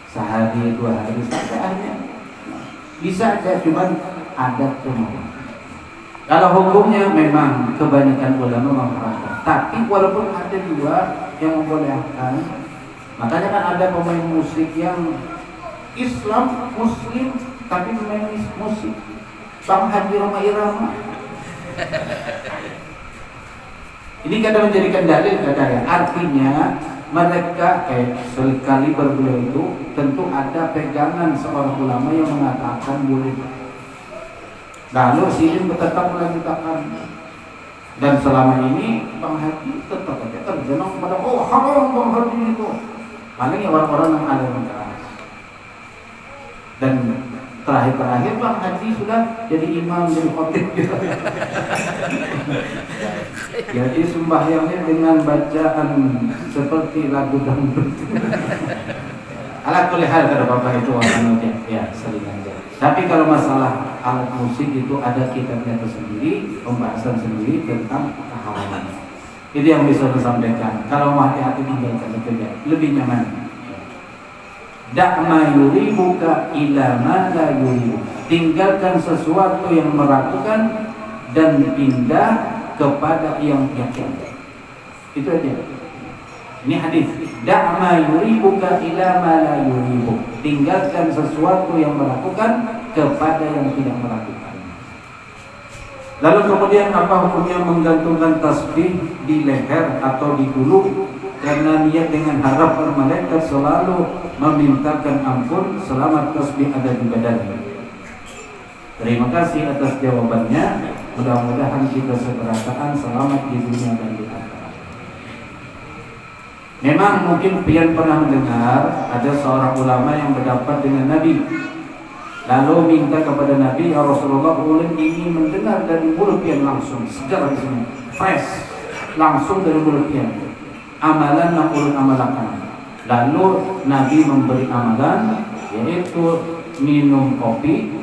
Sehari, 2 hari sampai akhirnya bisa aja, cuman adat umum. Kalau hukumnya memang kebanyakan ulama mengharamkan, tapi walaupun ada juga yang membolehkan. Makanya kan ada pemain musik yang Islam, Muslim, tapi pemain musik. Bang Haji Roma Irama. Ini kadang menjadikan dalil katanya. Artinya mereka sekali berbeliau itu tentu ada pegangan seorang ulama yang mengatakan boleh. Lalu sini tetap melanjutkan. Dan selama ini Bang Haji tetap aja terjenong pada haram Bang Haji itu. Paling orang-orang yang ada yang keras. Dan terakhir Bang Haji sudah jadi imam, jadi khotib gitu. Jadi sembahyangnya dengan bacaan seperti lagu dangdut. Ala kulli hal kata Bapak itu akan ya selingan aja. Tapi kalau masalah alat musik itu ada kitabnya tersendiri, pembahasan sendiri tentang keharaman. Itu yang bisa disampaikan. Kalau mau hati-hati tinggalkan itu ya, lebih nyaman. Da'ma yuribuka ila ma la yuribu. Tinggalkan sesuatu yang meragukan dan pindah kepada yang yakin. Itu aja. Ini hadis. Da'ma yuribuka ila ma la yuribu. Tinggalkan sesuatu yang meragukan kepada yang tidak meragukan. Lalu kemudian apa hukumnya menggantungkan tasbih di leher atau di hulu karena niat dengan harap malaikat selalu memintakan ampun selama tasbih ada di badannya. Terima kasih atas jawabannya. Mudah-mudahan kita sekerasaan selamat di dunia dan di akhirat. Memang mungkin pian pernah mendengar ada seorang ulama yang berdapat dengan Nabi, lalu minta kepada Nabi, ya Rasulullah, ulun ingin mendengar dari mulut pian langsung, segar di sini, fresh, langsung dari mulut pian. Amalan yang ulun amalkan. Lalu Nabi memberi amalan, yaitu minum kopi.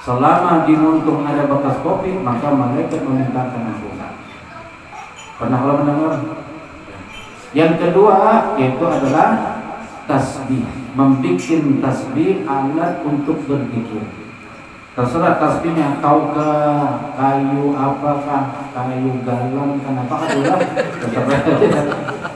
Selama di muntung ada bekas kopi, maka malaikat memintakan ampunan. Pernah kalau mendengar? Yang kedua yaitu adalah tasbih, membuat tasbih alat untuk berzikir. Terserah tasbihnya kau ke kayu apakah, kayu galon kan apakah itulah.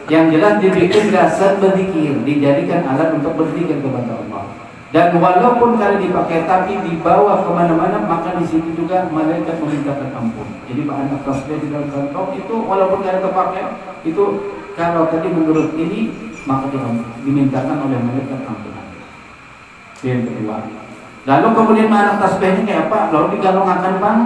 Yang jelas dibikin dasar berzikir, dijadikan alat untuk berzikir kepada Allah. Dan walaupun kalau dipakai tapi dibawa kemana-mana, maka di situ juga malaikat memintakan ampun. Jadi bahan tasbih di dalam kantong itu walaupun kalau terpakai itu, kalau tadi menurut ini maka dimintakan oleh malaikat ampunan. Yang kedua. Lalu kemudian mana tasbihnya kayak apa? Lalu digalongakan bang.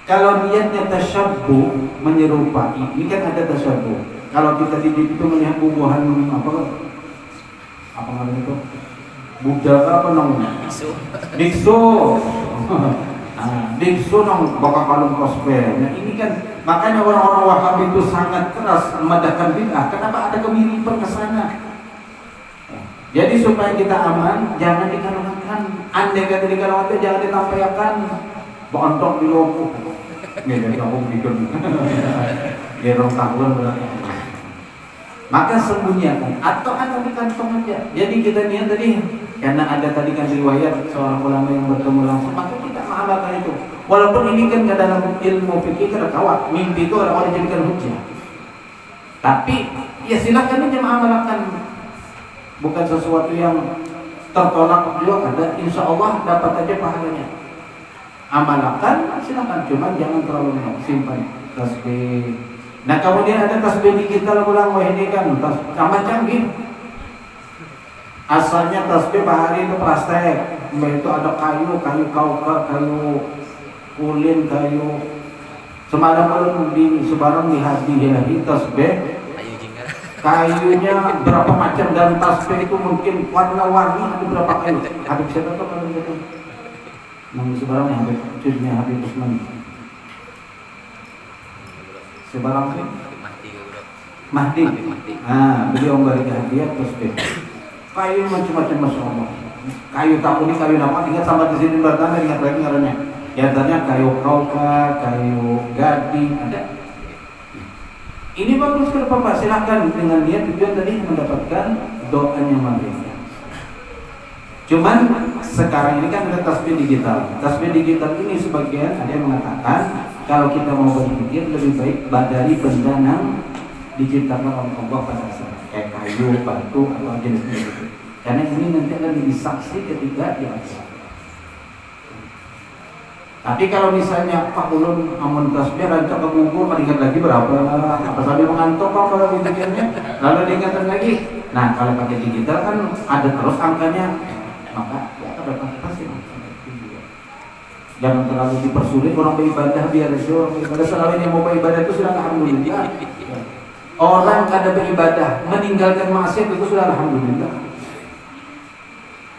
Kalau niatnya tasyabbuh, menyerupai, ini kan ada tasyabbuh. Kalau kita di itu melihat bubuhan apa namanya itu? Buddha apa namanya? Biksu. Biksu nong bakal kalung tasbih. Nah ini kan makanya orang-orang Wahabi itu sangat keras memadahkan bid'ah. Kenapa ada kemiripan ke sana? Jadi supaya kita aman, jangan dikalungkan. Andai kata dikalungkan, jangan ditampaikan. Bontok di loku. Nggak ada aku bikin. Gerong tahun berarti. Maka sembunyikan atau ada di kantong aja. Jadi kita niat tadi, karena ada tadi kan riwayat seorang ulama yang bertemu langsung, maka kita mengamalkan itu. Walaupun ini kan dalam ilmu fikih terkawat, mimpi itu orang dijadikan hujah. Tapi ya silakan aja mengamalkan. Bukan sesuatu yang tertolak juga ada, insya Allah dapat aja pahalanya. Amalkan silakan, cuman jangan terlalu simpan tasbih. Nah kemudian ada tasbih digital ulang, wah ini kan sama canggih. Asalnya tasbih bahari itu plastik, itu ada kayu kauka, kayu ulin, kayu. Semalam malam di Sebarang di hadiah tasbih. Kayunya berapa macam dan tasbih itu mungkin warna-warni, ada berapa kayu. Habib siapa tuh kalau gitu? Nama Sebarang yang Habib cucunya Habib Usman. Sebarang sih? Mahdi. Nah, beliau memberikan hadiah tasbih. Kayu macam-macam, masya Allah. Kayu takuni, kayu apa? Ingat sama di sini bertanda, ingat lagi ngarannya. Ya tanya kayu kauka, kayu gading, ada. Ini bagus ke Bapak, silakan dengan niat tujuan tadi mendapatkan doanya malaikat. Cuman sekarang ini kan ada tasbih digital. Tasbih digital ini sebagian ada yang mengatakan kalau kita mau berpikir lebih baik dari benda yang diciptakan oleh Allah pada dasarnya, kayak kayu, batu atau jenis itu. Karena ini nanti akan jadi saksi ketika di akhirat. Tapi kalau misalnya Pak Ulun amun tasbih rancak ke kubur, ingat lagi berapa? Apa sampai mengantuk Pak kalau dipikirnya? Lalu diingatkan lagi. Nah kalau pakai digital kan ada terus angkanya, maka ya dapat pasti. Jangan terlalu dipersulit orang beribadah, biar aja orang beribadah. Selama ini mau beribadah itu sudah alhamdulillah. Orang kada beribadah meninggalkan maksiat itu sudah alhamdulillah.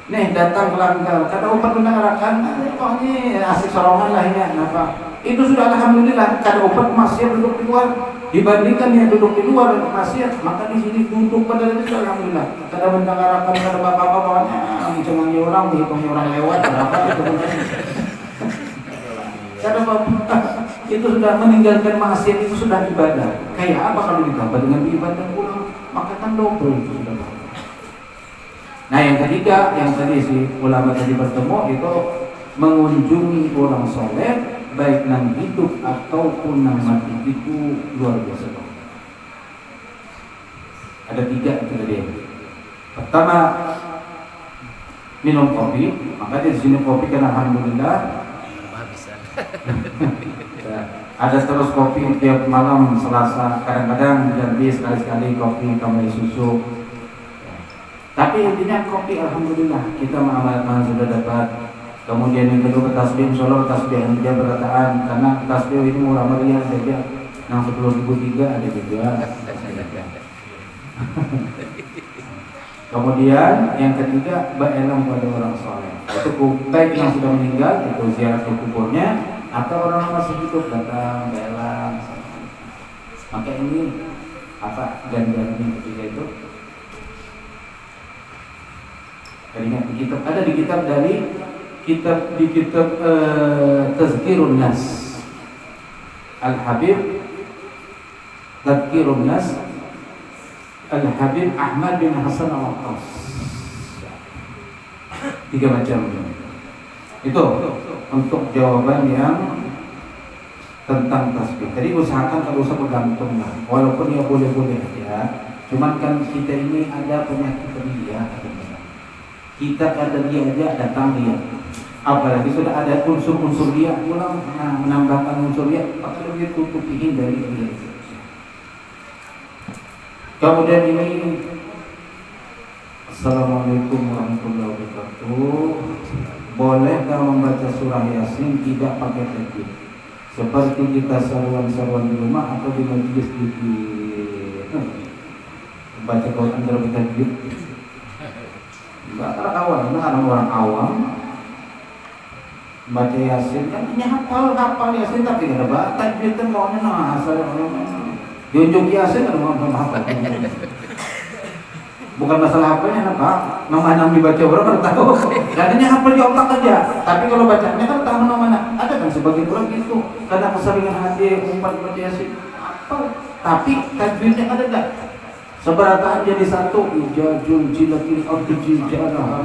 Nih datang pelanggar, kata upat mendengarkan, oh ini asik sorongan lah ini, kenapa? Itu sudah alhamdulillah. Kata upat maksiat duduk di luar, dibandingkan yang duduk di luar maksiat, maka di sini duduk pada itu sudah alhamdulillah. Kata mendengarkan, kata bapak-bapak bawahnya, cuma orang, dihitung orang lewat berapa itu. Kata bapak, itu sudah meninggalkan maksiat itu sudah ibadah. Kayak apa kalau ditambah dengan ibadah pulang, maka kan double itu sudah. Nah yang ketiga, yang tadi si ulama tadi bertemu itu mengunjungi orang soleh baik nang hidup ataupun nang mati, itu luar biasa. Ada 3 itu tadi. Pertama minum kopi, maka di sini kopi kan alhamdulillah. Ada terus kopi tiap malam Selasa, kadang-kadang jadi sekali-sekali kopi tambah susu. Tapi intinya kopi alhamdulillah kita mengamalkan sudah dapat. Kemudian yang kedua tasbih, insyaallah tasbih yang dia berataan, karena tasbih ini murah meriah saja. Yang 10.003 ada juga. Kemudian yang ketiga berelam pada orang soleh. Itu baik yang sudah meninggal itu ziarah ke kuburnya, atau orang masih hidup datang berelam. Maka ini apa ganjarannya ketiga itu? Ingat di kitab, ada di kitab dari kitab Tazkirun Nas Al-Habib Tazkirun Nas Al-Habib Ahmad bin Hasan Al-Attas. 3 macam itu untuk jawaban yang tentang tasbih. Tadi usahakan kalau usah bergantung lah, walaupun ya boleh-boleh ya. Cuman kan kita ini ada penyakit ria. Kita kadang dia aja datang dia, apalagi sudah ada unsur-unsur dia pulang menambahkan unsur dia, maka lebih tutupiin dari dia. Kemudian ini Assalamualaikum warahmatullahi wabarakatuh. Bolehkah membaca surah Yasin tidak pakai tajwid, seperti kita saruan-saruan di rumah atau di majlis baca Quran dalam tajwid? Karena orang awam baca Yasin kan ini hafal Yasin tapi nggak ada tajwid kan maunya asal diunjuk Yasin kan mau hafal. Bukan masalah hafalnya apa, nama dibaca orang baru tahu. Jadinya hafal di otak aja. Tapi kalau bacanya kan tahu mana. Ada kan sebagian orang gitu karena keseringan hati umpat baca Yasin hafal, tapi tajwidnya ada enggak? Seberataan jadi satu, ijajul jilatil ardu jijalah.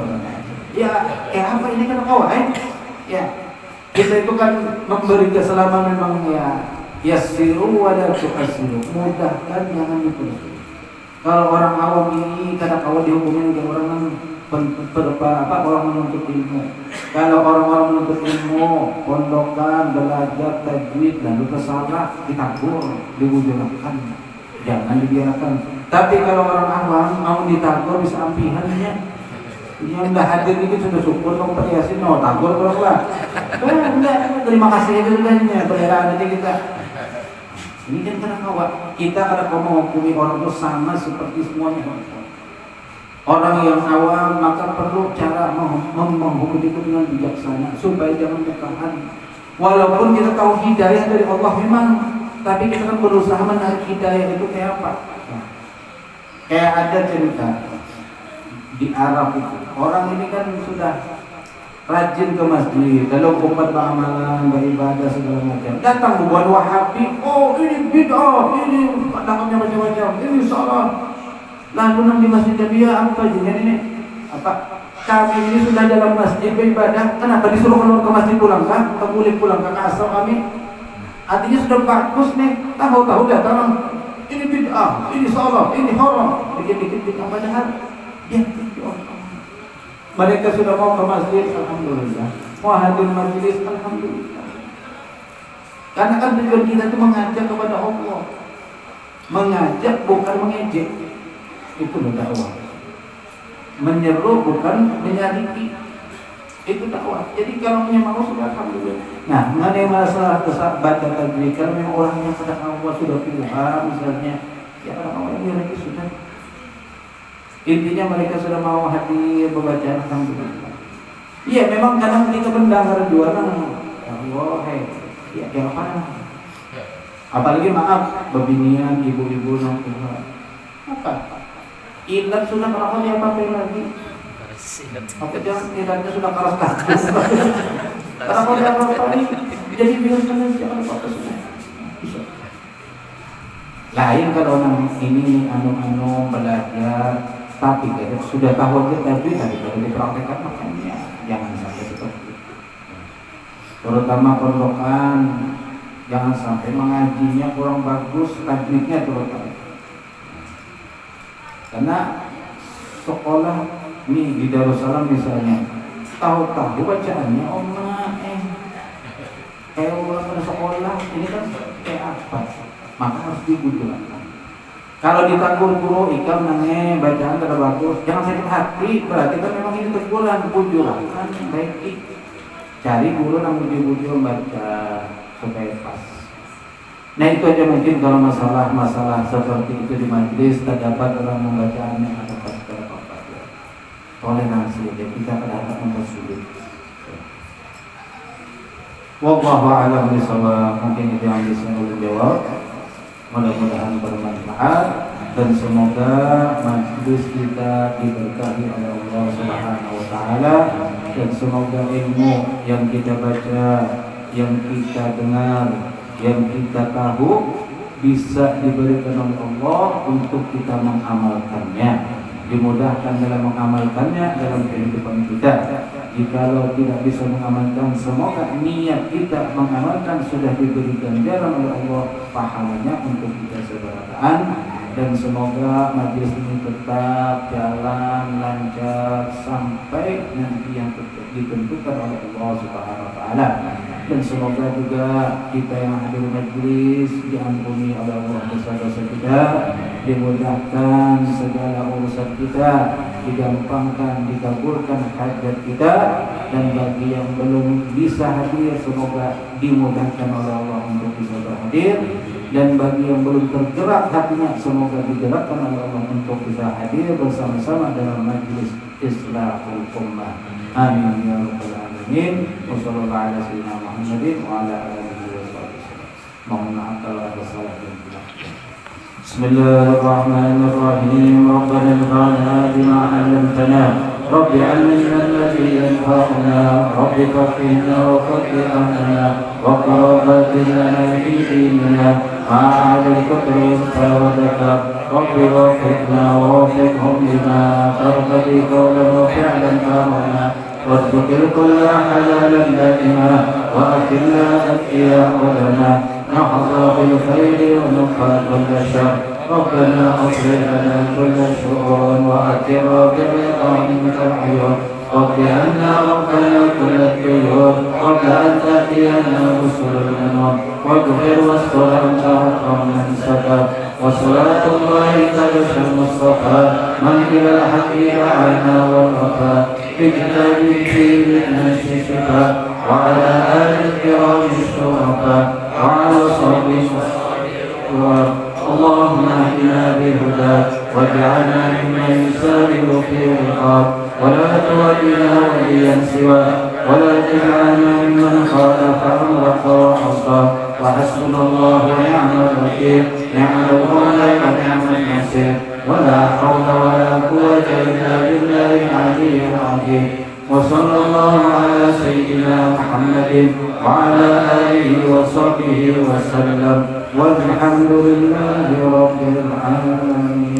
Ya, apa ini kan kawan? Ya, kita itu kan memberi keselamatan memang ya. Yassiru wa la tu'assiru, mudahkan jangan dipersulit. Kalau orang awam ini kadang kawan dihukumin dengan orang orang menuntut ilmu. Kalau orang-orang menuntut ilmu, pondokan, belajar tajwid lalu kesalah ditakur, diwujudkan. Jangan dibiarkan. Tapi kalau orang awam mau ditakur bisa ampihannya. Yang udah hadir ini sudah syukur kamu pakai Yasin, mau takur kalau enggak. Enggak, terima kasih itu sudahnya perayaan aja kita. Ini kan karena kawan kita kadang menghukumi orang itu sama seperti semuanya. Orang yang awam maka perlu cara menghukum itu dengan bijaksana supaya jangan bertahan. Walaupun kita tahu hidayah dari Allah memang, tapi kita kan berusaha menarik hidayah itu kayak apa? Kayak ada cerita di Arab itu, orang ini kan sudah rajin ke masjid, lalu umat beramalan, beribadah segala macam. Datang buat Wahabi, oh ini bid'ah, ini pendapatnya macam-macam, ini salah. Lalu nang di masjid dia apa jenis ini? Apa? kami ini sudah dalam masjid beribadah, kenapa disuruh keluar ke masjid pulang kan? Atau boleh pulang ke asal kami? Artinya sudah bagus nih, tahu-tahu datang ini bid'ah, ini salah, ini haram, dikit-dikit bid'ah padahal dia mereka sudah mau ke masjid, alhamdulillah, mau hadir majelis, alhamdulillah. Karena kan tujuan kita itu mengajak kepada Allah, mengajak bukan mengejek, itu loh dakwah. Menyeru bukan menyariki, itu dakwah. Jadi kalau memang sudah alhamdulillah. Nah, mengenai masalah baca tajwid, kalau memang orangnya pada awal sudah paham misalnya, ya orang-orang ini lagi sudah. Intinya mereka sudah mau hadir bacaan alhamdulillah. Iya, memang kadang kita mendengar jualan Allah, ya apa? Apalagi maaf, bebinian ibu-ibu nongkrong. Apa? Ilat sudah kenapa dia pakai lagi? Apa jangan ilatnya sudah keras kaku? Kenapa dia pakai? Jadi biarkan aja jangan apa-apa sudah. Lain kalau ini anu belajar, tapi kalau sudah tahu aja tadi kalau dipraktekkan makanya jangan sampai seperti itu. Terutama pondokan, jangan sampai mengajinya kurang bagus, tajwidnya terutama. Karena sekolah nih di Darussalam misalnya, tahu-tahu bacaannya kayak orang pada sekolah ini kan kayak apa? Maka harus dibujulkan. Kalau ditakur guru ikam nangnya bacaan tidak bagus, jangan sakit hati. Berarti kan memang ini teguran, bujulan kan baik. Cari guru yang bujul-bujul baca supaya pas. Nah itu aja mungkin kalau masalah seperti itu di majelis terdapat orang membacaannya ada pada apa-apa. Toleransi aja kita kadang-kadang mempersulit. Wallahu a'lam bishawab. Mungkin itu yang bisa saya jawab. Mudah-mudahan bermanfaat dan semoga majelis kita diberkahi oleh Allah Subhanahu wa taala dan semoga ilmu yang kita baca, yang kita dengar, yang kita tahu bisa diberikan oleh Allah untuk kita mengamalkannya, dimudahkan dalam mengamalkannya dalam kehidupan kita. Jikalau tidak bisa mengamalkan, semoga niat kita mengamalkan sudah diberikan jalan oleh Allah pahalanya untuk kita seberataan, dan semoga majelis ini tetap jalan lancar sampai nanti yang ditentukan oleh Allah Subhanahu wa taala. Dan semoga juga kita yang hadir majelis diampuni oleh Allah dosa-dosa kita, dimudahkan segala urusan kita, digampangkan, dikabulkan hajat kita, dan bagi yang belum bisa hadir semoga dimudahkan oleh Allah untuk bisa berhadir, dan bagi yang belum tergerak hatinya semoga digerakkan oleh Allah untuk bisa hadir bersama-sama dalam majelis Islahul Ummah. Amin ya rabbal alamin. Wassallallahu ala sayyidina Muhammadin wa ala alihi wasallam. Mohon maaf kalau ada salah dan hilaf. Bismillahirrahmanirrahim. Rabbana anfa'na bima 'allamtana. Rabbi 'allimna alladhi yanfa'una. Rabbi faqihna wa faqih anna wa qarrabat lana fi dinina ma'al kutri sawadaka. Rabbi wafiqna wa wafiqhum lima tarqadi qawlan wa fi'lan amana. وارزق كل حلالا دائما وأكلنا أتقياء لنا نحظى بالخير ونقى كل شر. ربنا أصلح لنا كل الشؤون وأتنا بالرضا منك العيون. رب عنا ربنا كل الطيور قبل أن تأتينا رسل المنون. واغفر واستر أنت أكرم من ستر. وصلاة الله تغشى المصطفى من إلى الحق دعانا والوفاء بكتابه من الشفاء وعلى آل الكرام الشرفاء وعلى صحبه اللهم اهدنا بهداك واجعلنا ممن يسارع في رقاب ولا تولنا وليا سواك ولا تجعلنا ممن خالف امرك وعصى. وحسبنا الله ونعم الوكيل نعم المولى ونعم النصير ولا حول ولا قوة إلا بالله العلي العظيم. وصلى الله على سيدنا محمد وعلى آله وصحبه وسلم والحمد لله رب العالمين.